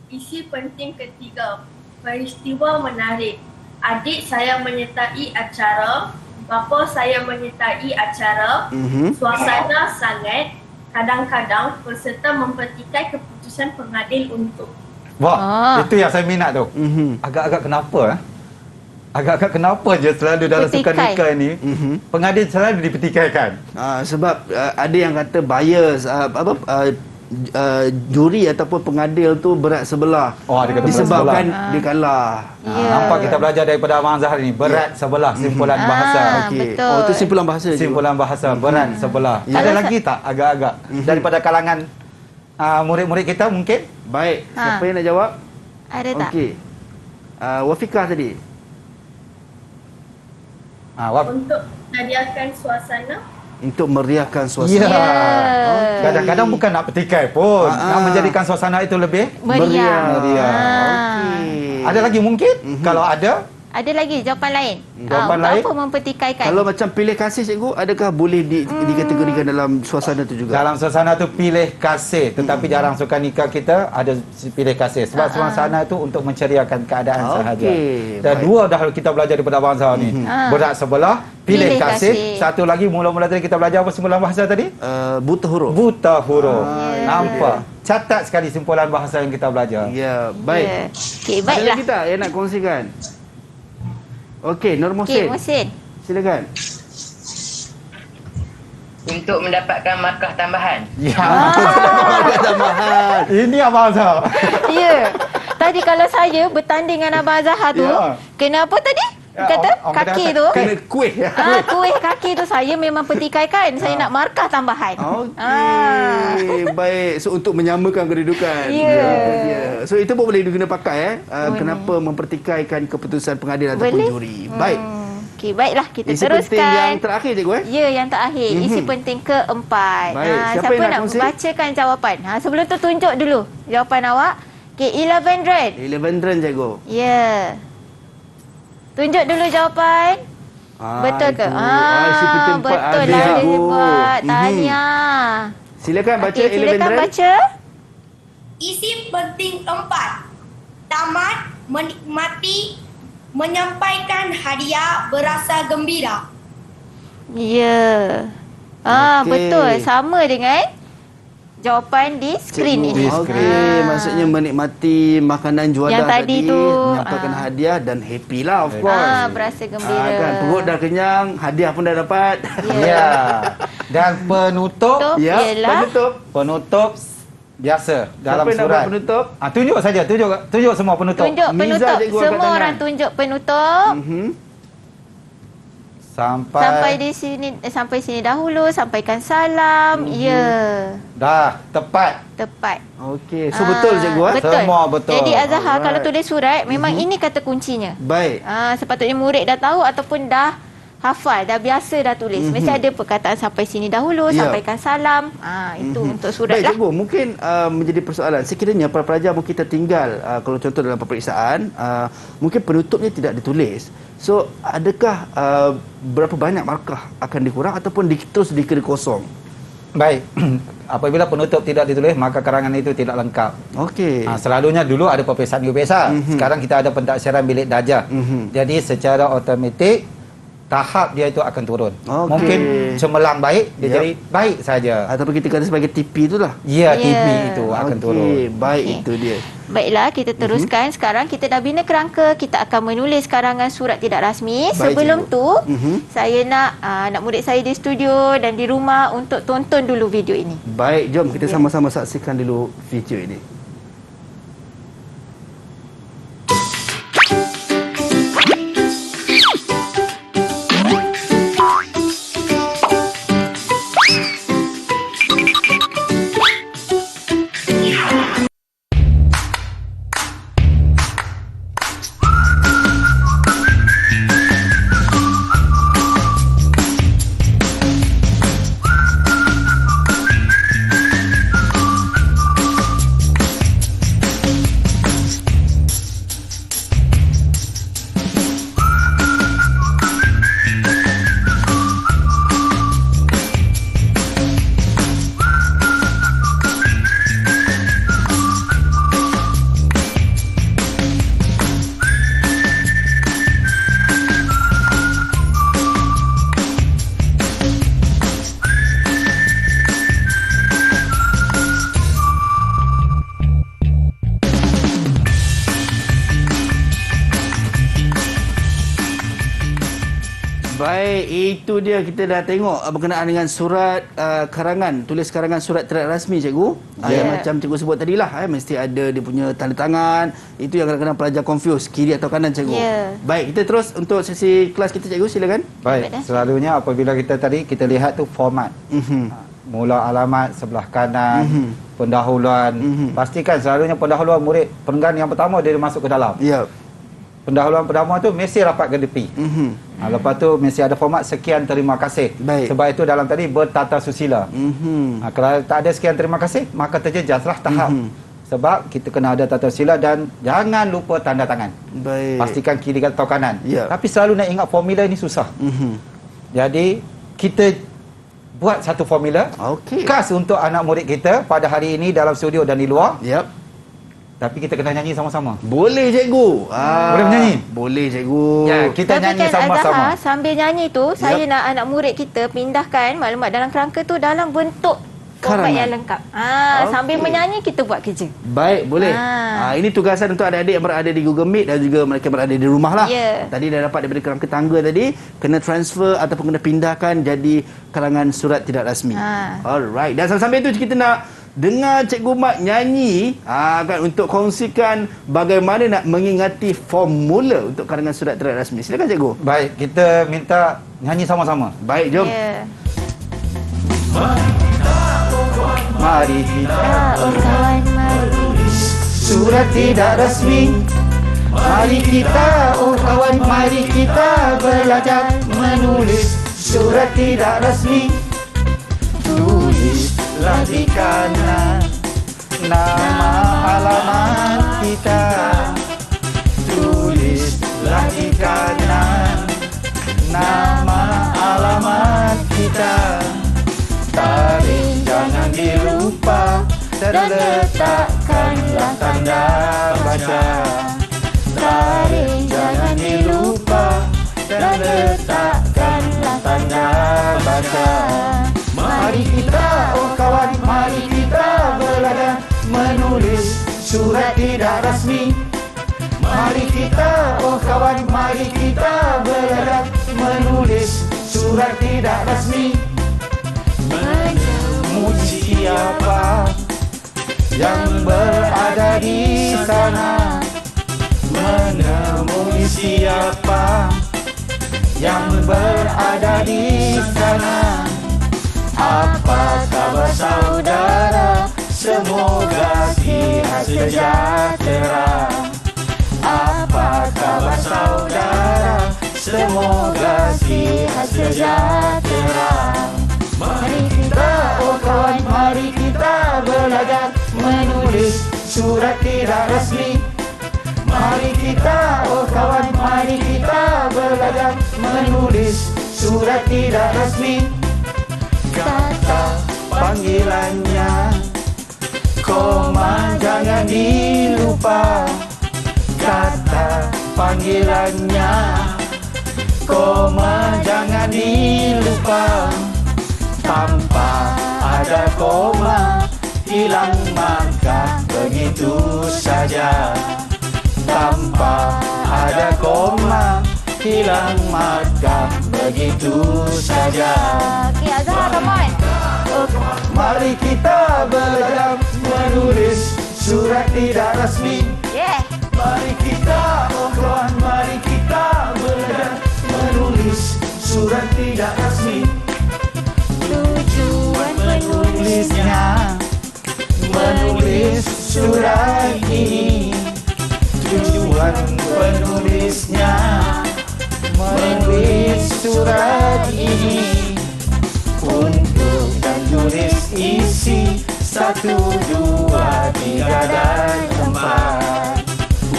Isi penting ketiga, peristiwa menarik. Adik saya menyertai acara, bapa saya menyertai acara, suasana sangat, kadang-kadang peserta mempertikai keputusan pengadil untuk. Wah, itu yang saya minat tu. Agak-agak kenapa? Agak-agak kenapa je selalu dalam Petikai. sukan nikah ni pengadil selalu dipetikaikan. Sebab ada yang kata bias juri ataupun pengadil tu berat sebelah. Oh, dia kata berat disebabkan sebelah. dia kalah. Ya. Nampak kita belajar daripada Abang Zahar ni berat sebelah simpulan bahasa. Okey. betul. Oh, itu simpulan bahasa. cikgu. Simpulan bahasa berat sebelah. Ya. Ada lagi tak agak-agak daripada kalangan murid-murid kita mungkin? Baik, siapa yang nak jawab? Ada tak? Okey. Wafika tadi. Untuk meriahkan suasana. Untuk meriahkan Ya. suasana. Kadang-kadang bukan nak petikai pun, nak menjadikan suasana itu lebih Meriah. meriah. Okey. Ada lagi mungkin? Kalau ada, Ada lagi jawapan lain? Jawapan untuk lain? apa mempertikaikan? Kalau macam pilih kasih cikgu, adakah boleh dikategorikan dalam suasana tu juga? dalam suasana tu pilih kasih, tetapi jarang sukan nikah kita ada pilih kasih. Sebab suasana tu untuk menceriakan keadaan sahaja. Okey, Dan baik. dua dah kita belajar daripada Abang Zahar ni. Berat sebelah, pilih Pilih kasih. kasih. Satu lagi mula-mula tadi kita belajar apa simpulan bahasa tadi? Buta huruf. Buta huruf. Nampak? Catat sekali simpulan bahasa yang kita belajar. Ya, baik. Ya. Okey, Ada baiklah. lagi tak yang nak kongsikan? Okey, Nur Okey, Muhsin. Muhsin. Silakan. Untuk mendapatkan markah tambahan. Ya. Markah tambahan. Ini Abang Zahar. Ya. Tadi kalau saya bertanding dengan Abang Azhar tu, Ya. kenapa tadi? Kata orang kaki kata- tu. Kena kuih. Kuih kaki tu saya memang petikaikan. Saya nak markah tambahan. Okey. Baik. So untuk menyamakan kedudukan. Ya. Ya. So itu pun boleh diguna pakai kenapa mempertikaikan keputusan pengadilan ataupun Boleh. juri. Baik. Okey, baiklah kita Isi penting teruskan. yang terakhir cikgu Ya, yang terakhir. Isi penting keempat. Baik, siapa Siapa yang nak nak kongsi? bacakan jawapan? Sebelum tu tunjuk dulu jawapan awak. Okey, 1100. 11 cikgu. Ya. Tunjuk dulu jawapan. Betul ke? Isi penting empat betul ada, lah dia cikgu. sebut. Tanya. Silakan baca Okey, silakan 11 baca. Isi penting 4. Tamat, menikmati, menyampaikan hadiah berasa gembira. Ya. Okey. Betul. Sama dengan jawapan di skrin ini. Okey, maksudnya menikmati makanan juadah Yang tadi tu, menyampaikan hadiah dan happy lah, of course. Berasa gembira. Kan, perut dah kenyang, hadiah pun dah dapat. Ya. Dan penutup, Ya, Ialah penutup biasa dalam Siapa yang nak surat. buat penutup? Tunjuk saja, tunjuk semua penutup. tunjuk Miza penutup. cikgu angkat Semua tangan. orang tunjuk penutup. Sampai di sini, sampai sini dahulu, sampaikan salam. Ya, Dah tepat. tepat. Okey, so betul cikgu Betul. Semua betul. Jadi Azhar Alright. kalau tulis surat, memang ini kata kuncinya. Baik. Sepatutnya murid dah tahu ataupun dah hafal, dah biasa dah tulis. Mesti ada perkataan sampai sini dahulu, Ya. sampaikan salam. Itu untuk surat Baik lah. cikgu, mungkin menjadi persoalan. Sekiranya para pelajar mungkin tertinggal kalau contoh dalam peperiksaan, mungkin penutupnya tidak ditulis. So, adakah berapa banyak markah akan dikurang ataupun terus dikira kosong? Baik. Apabila penutup tidak ditulis, maka karangan itu tidak lengkap. Okey. Selalunya dulu ada peperiksaan biasa. Sekarang kita ada pentaksiran bilik darjah. Jadi secara automatik tahap dia itu akan turun. Okey. Mungkin cemerlang baik, dia Yap. jadi baik saja. Ataupun kita kata sebagai TP itulah. Ya, Ya. TV itu akan turun. Baik, Okey. itu dia. Baiklah, kita teruskan. Sekarang kita dah bina kerangka, kita akan menulis karangan surat tidak rasmi. Baik, Sebelum cikgu. tu, saya nak anak murid saya di studio dan di rumah untuk tonton dulu video ini. Baik, jom kita sama-sama saksikan dulu video ini. Baik, itu dia kita dah tengok berkenaan dengan surat karangan, tulis karangan surat tidak rasmi cikgu. Yang macam cikgu sebut tadilah, mesti ada dia punya tanda tangan. Itu yang kadang-kadang pelajar confuse, kiri atau kanan cikgu. Ya. Baik, kita terus untuk sesi kelas kita cikgu, silakan. Baik, selalunya apabila kita lihat tu format. Mula alamat sebelah kanan, pendahuluan. Pastikan selalunya pendahuluan murid perenggan yang pertama dia masuk ke dalam. Ya. Pendahuluan pertama tu mesti rapat ke tepi. Lepas tu mesti ada format sekian terima kasih. Baik. Sebab itu dalam tadi bertata susila. Kalau tak ada sekian terima kasih, maka terjejaslah tahap. Sebab kita kena ada tata susila dan jangan lupa tanda tangan. Baik. Pastikan kiri atau kanan. Ya. Tapi selalu nak ingat formula ni susah. Jadi kita buat satu formula Okey. khas untuk anak murid kita pada hari ini dalam studio dan di luar. Yap. Tapi kita kena nyanyi sama-sama. Boleh cikgu. Boleh menyanyi? Boleh cikgu. Ya, kita Tapi nyanyi kan sama-sama. Azhar, sambil nyanyi tu, saya nak anak murid kita pindahkan maklumat dalam kerangka tu dalam bentuk format Karangan. yang lengkap. Sambil Okey. menyanyi kita buat kerja. Baik, boleh. Ini tugasan untuk adik-adik yang berada di Google Meet dan juga mereka berada di rumah lah. Ya. Tadi dah dapat daripada kerangka tangga tadi, kena transfer ataupun kena pindahkan jadi karangan surat tidak rasmi. Alright. Dan sambil itu kita nak dengar Cikgu Mat nyanyi kan untuk kongsikan bagaimana nak mengingati formula untuk karangan surat tidak rasmi. Silakan Cikgu. Baik, kita minta nyanyi sama-sama. Baik, jom. Ya. Mari kita Oh kawan, mari. surat tidak rasmi. Mari kita, oh kawan, mari kita belajar menulis surat tidak rasmi. Tulislah di kanan nama alamat kita. Tulislah di kanan nama alamat kita. Tarikh jangan dilupa dan letakkanlah tanda baca. Tarikh jangan dilupa dan letakkanlah tanda baca. Mari kita, oh kawan, mari kita belajar menulis surat tidak rasmi. Mari kita, oh kawan, mari kita belajar menulis surat tidak rasmi. Menemui siapa yang berada di sana. Menemui siapa yang berada di sana. Apa kabar saudara? Semoga sihat sejahtera. Apa kabar saudara? Semoga sihat sejahtera. Mari kita, oh kawan, mari kita belajar menulis surat tidak rasmi. Mari kita, oh kawan, mari kita belajar menulis surat tidak rasmi. Kata panggilannya, koma jangan dilupa. Kata panggilannya, koma jangan dilupa. Tanpa ada koma, hilang maka begitu saja. Tanpa ada koma, hilang maka begitu saja. Okey, Azhar, come on. Mari kita belajar menulis surat tidak rasmi. Yeah. Mari kita, oh kawan, mari kita belajar menulis surat tidak rasmi. Tujuan penulisnya Menulis surat ini. Tujuan penulisnya menulis surat ini. Untuk dan tulis isi 1, 2, 3 dan 4.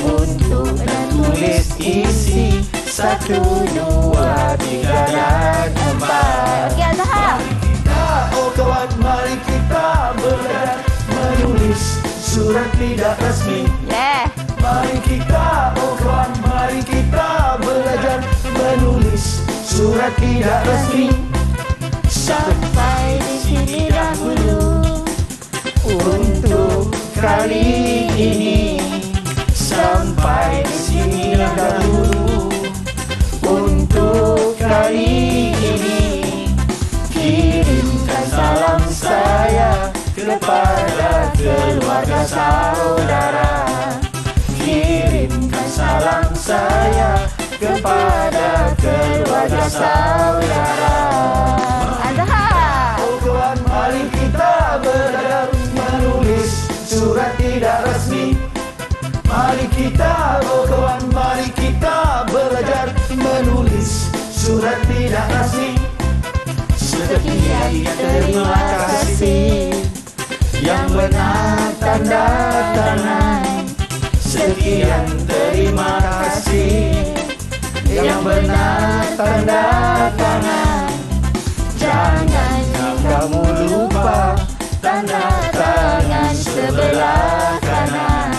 Untuk dan tulis isi 1, 2, 3 dan 4. Okey, Azhar. Oh kawan, mari kita belajar menulis surat tidak rasmi. Yeah. Mari kita, oh kawan, mari kita belajar menulis surat tidak rasmi. Sampai di sini dahulu Untuk kali ini, sampai di sini dahulu. Untuk kali ini, kirimkan salam saya kepada keluarga saudara. Kirimkan salam saya kepada keluarga saudara. Azhar. Oh kawan, mari kita belajar menulis surat tidak rasmi. Mari kita, oh kawan, mari kita belajar menulis surat tidak rasmi. Sekian terima kasih yang benar tanda tangan. Sekian terima kasih yang benar tanda tangan. Jangan kamu lupa tanda tangan sebelah kanan.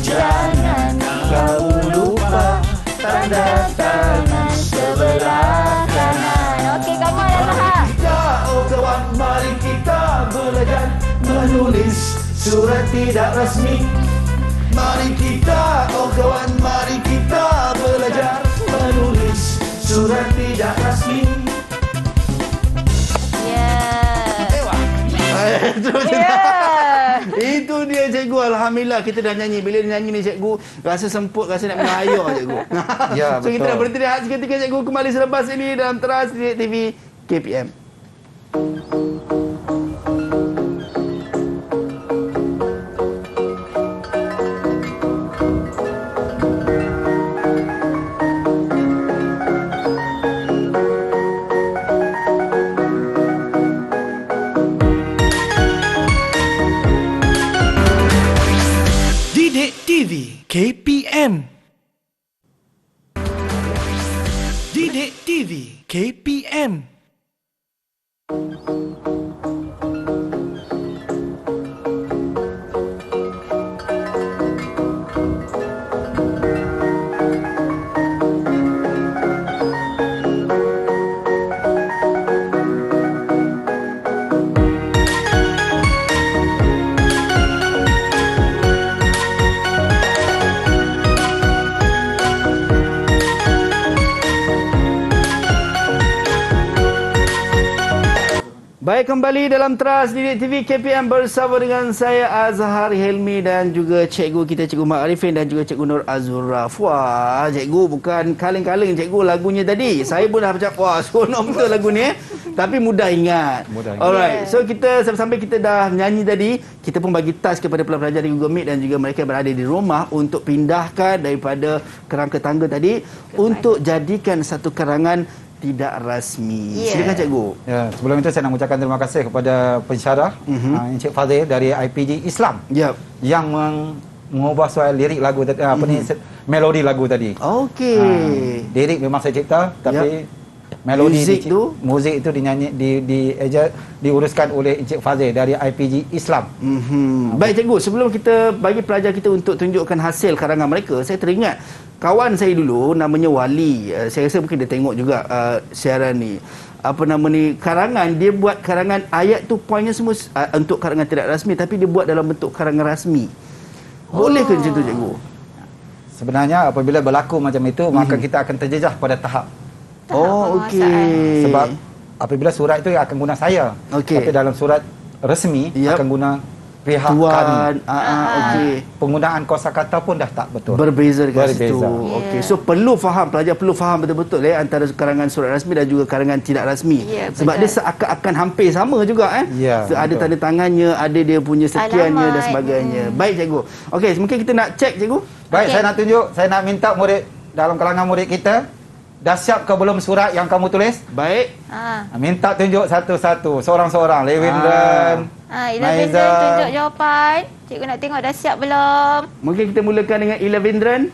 Jangan kamu lupa tanda tangan sebelah kanan. Okey, come on, Azhar. Oh kawan, mari kita belajar menulis surat tidak rasmi. Mari kita, oh kawan, mari kita belajar menulis surat tidak rasmi. Yeah. Terus Yeah. Alhamdulillah kita dah nyanyi. Bila dia nyanyi ni cikgu rasa semput, rasa nak minum air cikgu. Ya, So kita betul. dah berhenti rehat seketika cikgu, kembali selepas ini dalam Teras Didik TV KPM. Didik TV KPM. Didik TV KPM. Baik, kembali dalam Teras Didik TV KPM bersama dengan saya Azhar Helmi dan juga cikgu kita, Cikgu Mak Arifin dan juga Cikgu Nur Azura. Wah, cikgu bukan kaleng-kaleng cikgu lagunya tadi. Saya pun dah macam wah, seronok betul lagu ni. Tapi mudah ingat. Alright. So kita sampai kita dah nyanyi tadi, kita pun bagi task kepada pelajar di Google Meet dan juga mereka yang berada di rumah untuk pindahkan daripada kerangka tangga tadi untuk jadikan satu karangan tidak rasmi. Silakan cikgu. Ya, sebelum itu saya nak ucapkan terima kasih kepada pensyarah Encik Fazil dari IPG Islam yang mengubah soal lirik lagu tadi, ni melodi lagu tadi. Okey. Lirik memang saya cipta tapi melodi muzik itu dinyanyi diuruskan oleh Encik Fazil dari IPG Islam. Baik cikgu, sebelum kita bagi pelajar kita untuk tunjukkan hasil karangan mereka, saya teringat kawan saya dulu namanya Wali. Saya rasa mungkin dia tengok juga siaran ni. Apa nama ni, karangan, dia buat karangan ayat tu poinnya semua untuk karangan tidak rasmi, tapi dia buat dalam bentuk karangan rasmi. Boleh ke macam tu cikgu? Sebenarnya apabila berlaku macam itu maka kita akan terjejah pada tahap. Okey. Sebab apabila surat itu akan guna saya. Tapi dalam surat resmi akan guna pihak kami. Okey. Penggunaan kosakata pun dah tak betul. Berbeza dekat situ. Okey. So perlu faham, pelajar perlu faham betul-betul antara karangan surat rasmi dan juga karangan tidak rasmi. Sebab dia seakan-akan hampir sama juga so, ada tanda tangannya, ada dia punya sekiannya dan sebagainya. Baik cikgu. Okey, mungkin kita nak cek cikgu. Baik, saya nak tunjuk, saya nak minta murid dalam kalangan murid kita, dah siap ke belum surat yang kamu tulis? Baik. Minta tunjuk satu-satu, seorang-seorang. Levindran, Levindran tunjuk jawapan. Cikgu nak tengok dah siap belum? Mungkin kita mulakan dengan Levindran.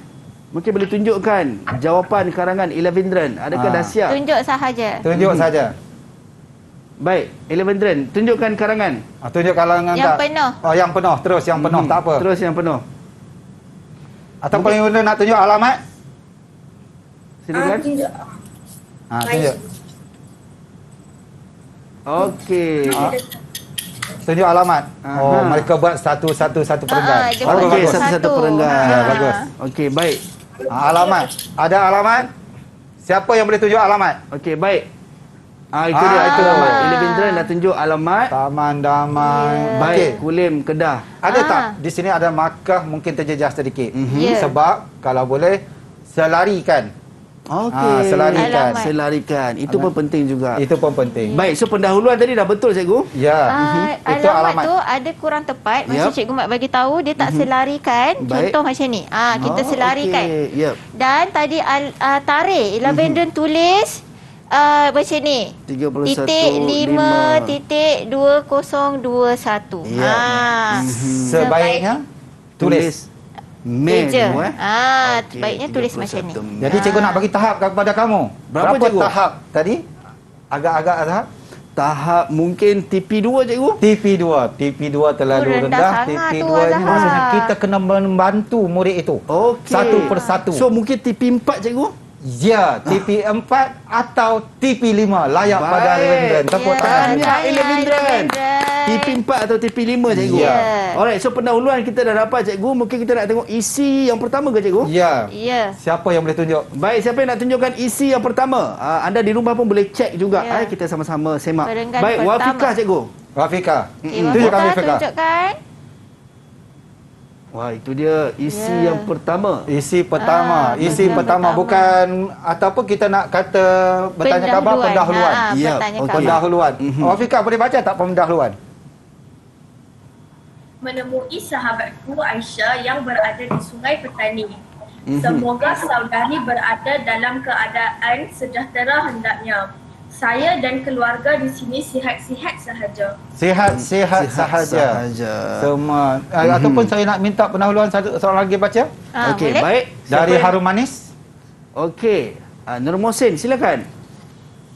Mungkin boleh tunjukkan jawapan karangan Levindran. Adakah dah siap? Tunjuk sahaja. Tunjuk saja. Baik, Levindran, tunjukkan karangan. Tunjuk karangan yang tak? penuh. Oh, yang penuh. Terus yang penuh, tak apa. Terus yang penuh. Ataupun Levindran nak tunjuk alamat? Silakan. Tunjuk. Okey. Tunjuk alamat. Oh, mereka buat satu perenggan. Okey, satu-satu perenggan. Ya, bagus. Okey, baik. Alamat. Ada alamat? Siapa yang boleh tunjuk alamat? Okey, baik. Itu dia, itu alamat. Levindran dah tunjuk alamat. Taman Damai. Baik, Kulim, Kedah. Ada tak? Di sini ada markah mungkin terjejas sedikit. Sebab kalau boleh selarikan. Okey. Selarikan. Itu pun penting juga. Itu pun penting. Baik, so pendahuluan tadi dah betul cikgu? Ya. Itu alamat tu ada kurang tepat. Macam Cikgu Mat bagi tahu dia tak selarikan. Contoh macam ni. Kita selarikan. Dan tadi tarik Levindran tulis macam ni. 31.5.2021. Sebaiknya tulis meja. Baiknya tulis macam ni. Jadi cikgu nak bagi tahap kepada kamu. Berapa tahap tadi? Agak-agak tahap? Tahap mungkin TP2 cikgu? TP2 terlalu rendah. TP2 ini maksudnya kita kena membantu murid itu. Satu persatu. So mungkin TP4 cikgu? Ya, TP4 atau TP5 layak pada Levindran. Tepuk tangan. Levindran. TP4 atau TP5 cikgu. Alright, so pendahuluan kita dah dapat cikgu. Mungkin kita nak tengok isi yang pertama ke cikgu? Ya. Siapa yang boleh tunjuk? Baik, siapa yang nak tunjukkan isi yang pertama? Anda di rumah pun boleh cek juga. Kita sama-sama semak. Baik, Wafiqah cikgu. Wafiqah. Tunjukkan Wafiqah. Tunjukkan. Wah, itu dia isi yang pertama. Isi pertama. Isi pertama bukan ataupun kita nak kata bertanya khabar pendahuluan. Ya, Pendahuluan. Wafika boleh baca tak pendahuluan? Menemui sahabatku Aisyah yang berada di Sungai Petani. Semoga saudari berada dalam keadaan sejahtera hendaknya. Saya dan keluarga di sini sihat-sihat sahaja. Sihat-sihat sahaja. Semua. Ataupun saya nak minta pendahuluan seorang lagi baca. Okey, boleh? baik. Dari Harum Manis. Okey. Nur Mohsin, silakan.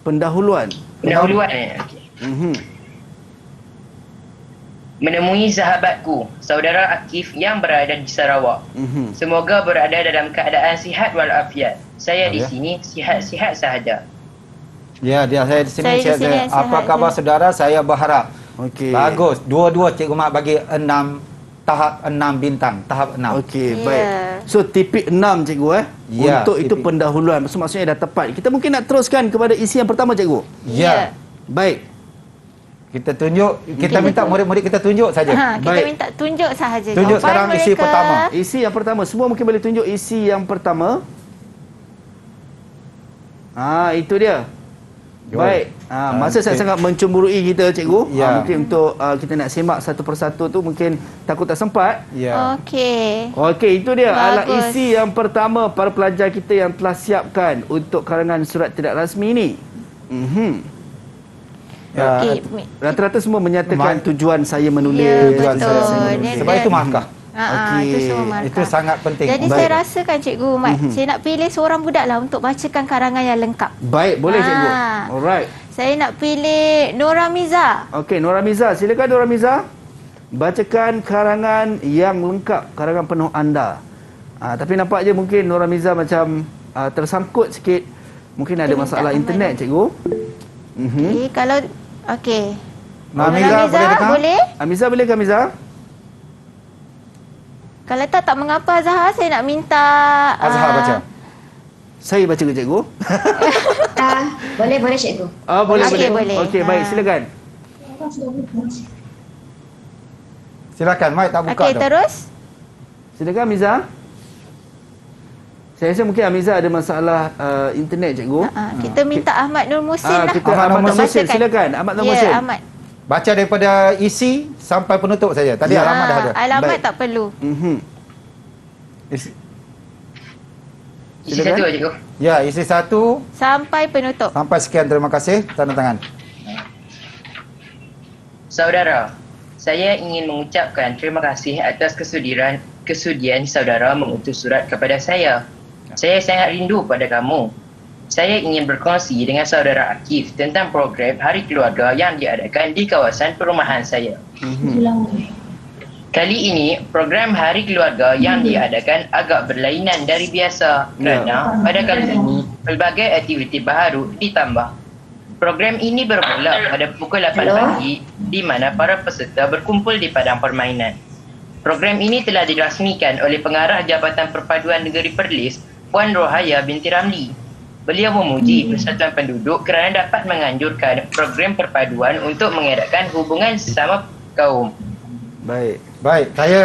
Pendahuluan. Pendahuluan. Okey. Menemui sahabatku, saudara Akif yang berada di Sarawak. Semoga berada dalam keadaan sihat walafiat. Saya di sini sihat-sihat sahaja. Ya, saya di sini. Saya di sini Apa sihat khabar je. saudara? Saya berharap. Okey. Bagus. Dua-dua Cikgu Mat bagi 6 tahap 6 bintang. Tahap 6. Okey, Ya. baik. So tipik 6 cikgu Ya, untuk itu tipik. pendahuluan. Maksudnya dah tepat. Kita mungkin nak teruskan kepada isi yang pertama cikgu. Ya. Baik. Kita tunjuk, kita minta murid-murid kita tunjuk saja. Kita Baik. minta tunjuk sahaja. Tunjuk jawapan sekarang isi mereka. pertama. Isi yang pertama. Semua mungkin boleh tunjuk isi yang pertama. Itu dia. Baik. Masa saya sangat mencemburui kita cikgu. Ya. Mungkin untuk kita nak semak satu persatu tu mungkin takut tak sempat. Ya. Okey. Okey, itu dia alat Bagus. isi yang pertama para pelajar kita yang telah siapkan untuk karangan surat tidak rasmi ini. Ya. Okey. Rata-rata semua menyatakan tujuan saya menulis. Ya, Tujuan betul. saya menulis. Dia- Sebab dia- itu markah. Okey. Itu semua markah. Itu sangat penting. Jadi Baik. saya rasakan Cikgu Mat, saya nak pilih seorang budak lah untuk bacakan karangan yang lengkap. Baik, boleh cikgu. Ah. Alright. Saya nak pilih Nora Miza. Okey, Nora Miza. Silakan Nora Miza. Bacakan karangan yang lengkap, karangan penuh anda. Tapi nampak je mungkin Nora Miza macam tersangkut sikit. Mungkin ada Kita masalah minta internet cikgu. Okey, kalau okey. Miza, boleh dengar? boleh? Amiza boleh ke Amiza? Kalau tak mengapa Zahar, saya nak minta Azhar baca. Saya baca ke cikgu? Boleh cikgu. Boleh, Okey, boleh. boleh. Okey, baik, silakan. Silakan, mic tak buka Okey, tu. terus. Silakan Amiza. Saya rasa mungkin Amiza ada masalah internet cikgu. Kita minta Ahmad Nur Muhsin lah. Kita Ahmad Ahmad Nur Nur Muhsin, Bacakan. silakan. Ahmad Nur Muhsin. Ya, Ahmad. Baca daripada isi sampai penutup saja. Tadi Ya. alamat dah ada. Alamat Baik. tak perlu. Isi, Isi Silakan. satu cikgu. ya, isi 1 Sampai penutup. sampai sekian. Terima kasih. Tanda tangan. Saudara, saya ingin mengucapkan terima kasih atas kesudian saudara mengutus surat kepada saya. Saya sangat rindu pada kamu. Saya ingin berkongsi dengan saudara Akif tentang program Hari Keluarga yang diadakan di kawasan perumahan saya. Kali ini, program Hari Keluarga yang diadakan agak berlainan dari biasa kerana pada kali ini, pelbagai aktiviti baru ditambah. Program ini bermula pada pukul 8 pagi di mana para peserta berkumpul di padang permainan. Program ini telah dirasmikan oleh Pengarah Jabatan Perpaduan Negeri Perlis, Puan Rohaya binti Ramli. Beliau memuji Persatuan Penduduk kerana dapat menganjurkan program perpaduan untuk mengadakan hubungan sesama kaum. Baik. Baik, saya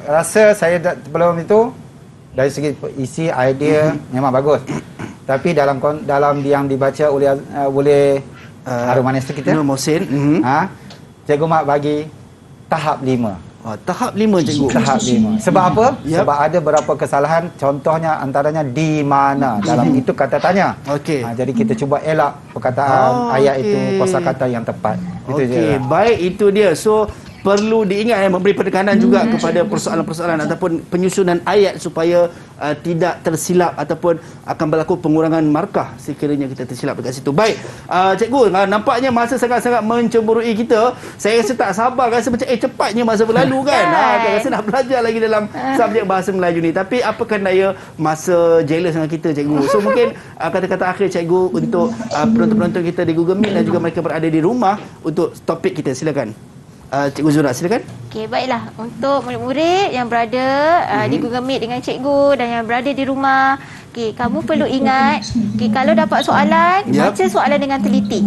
rasa saya sebelum itu dari segi isi idea memang bagus. Tapi dalam yang dibaca oleh Harum Manis kita, Nur Muhsin. Cikgu Mat bagi tahap 5. Tahap 5 cikgu. Tahap 5. Sebab apa? Yap. Sebab ada beberapa kesalahan, contohnya antaranya di mana. Dalam itu kata tanya. Okey. Jadi kita cuba elak perkataan ayat itu, kosakata yang tepat. Itu je. Okey, baik, itu dia. So perlu diingat memberi penekanan juga kepada persoalan-persoalan ataupun penyusunan ayat supaya tidak tersilap ataupun akan berlaku pengurangan markah sekiranya kita tersilap dekat situ. Baik, cikgu, nampaknya masa sangat-sangat mencemburui kita. Saya rasa tak sabar, rasa macam cepatnya masa berlalu kan. Kan rasa nak belajar lagi dalam subjek bahasa Melayu ni. Tapi apakah daya masa jealous dengan kita cikgu. So mungkin kata-kata akhir cikgu untuk penonton-penonton kita di Google Meet dan juga mereka berada di rumah untuk topik kita. Silakan. Cikgu Zura, silakan. Okey, baiklah. Untuk murid-murid yang berada di Google Meet dengan cikgu dan yang berada di rumah, Okey, kamu perlu ingat, kalau dapat soalan, baca soalan dengan teliti.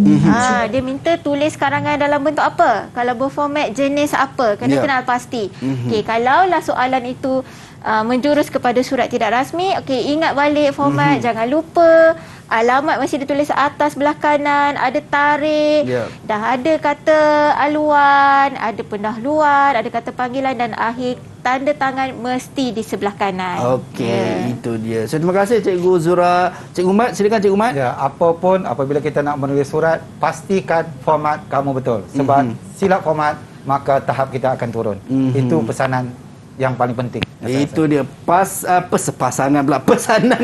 Dia minta tulis karangan dalam bentuk apa? Kalau berformat jenis apa? Kena kenal pasti. Okey, kalaulah soalan itu menjurus kepada surat tidak rasmi, okey, ingat balik format, jangan lupa alamat masih ditulis atas belah kanan, ada tarikh, dah ada kata aluan, ada pendahuluan, ada kata panggilan dan akhir tanda tangan mesti di sebelah kanan. Okey, itu dia. So, terima kasih Cikgu Zura. Cikgu Mat, silakan Cikgu Mat. Ya, apapun apabila kita nak menulis surat, pastikan format kamu betul. Sebab silap format, maka tahap kita akan turun. Itu pesanan yang paling penting. Itu dia pesanan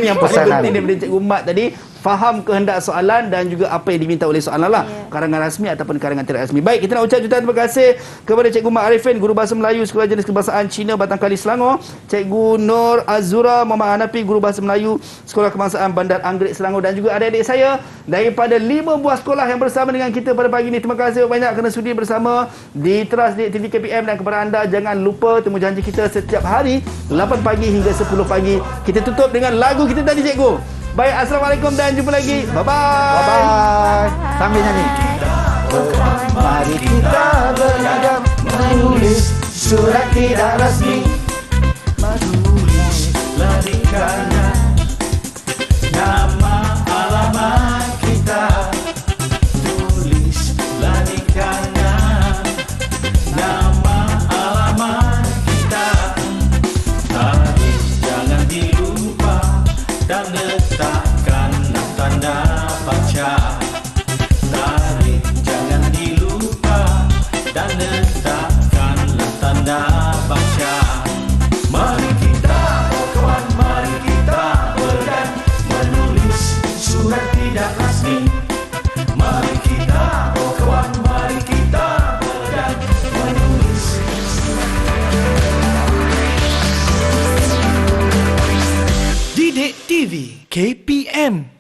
yang paling penting daripada Cikgu Mat tadi. Faham kehendak soalan dan juga apa yang diminta oleh soalan lah. Karangan rasmi ataupun karangan tidak rasmi. Baik, kita nak ucap jutaan terima kasih kepada Cikgu Mat Arifin, Guru Bahasa Melayu Sekolah Jenis Kebangsaan Cina Batang Kali Selangor. Cikgu Nur Azura Muhammad Hanafi, Guru Bahasa Melayu Sekolah Kebangsaan Bandar Anggerik Selangor, dan juga adik-adik saya daripada 5 buah sekolah yang bersama dengan kita pada pagi ini. Terima kasih banyak kerana sudi bersama di Teras di TV KPM, dan kepada anda jangan lupa temu janji kita setiap hari 8 pagi hingga 10 pagi. Kita tutup dengan lagu kita tadi, Cikgu. Baik, Assalamualaikum dan jumpa lagi. Bye-bye. Bye-bye. Sambil nyanyi. Mari kita belajar menulis surat tidak rasmi. Menulislah di kanan nama alamat kita. Tulislah di kanan nama alamat kita. Tarikh jangan dilupa dan letakkanlah tanda baca. Tarikh jangan dilupa dan letakkanlah tanda baca. Mari kita, oh kawan, mari kita bergan menulis surat tidak rasmi. Mari kita, oh kawan, mari kita bergan menulis. Didik TV KPM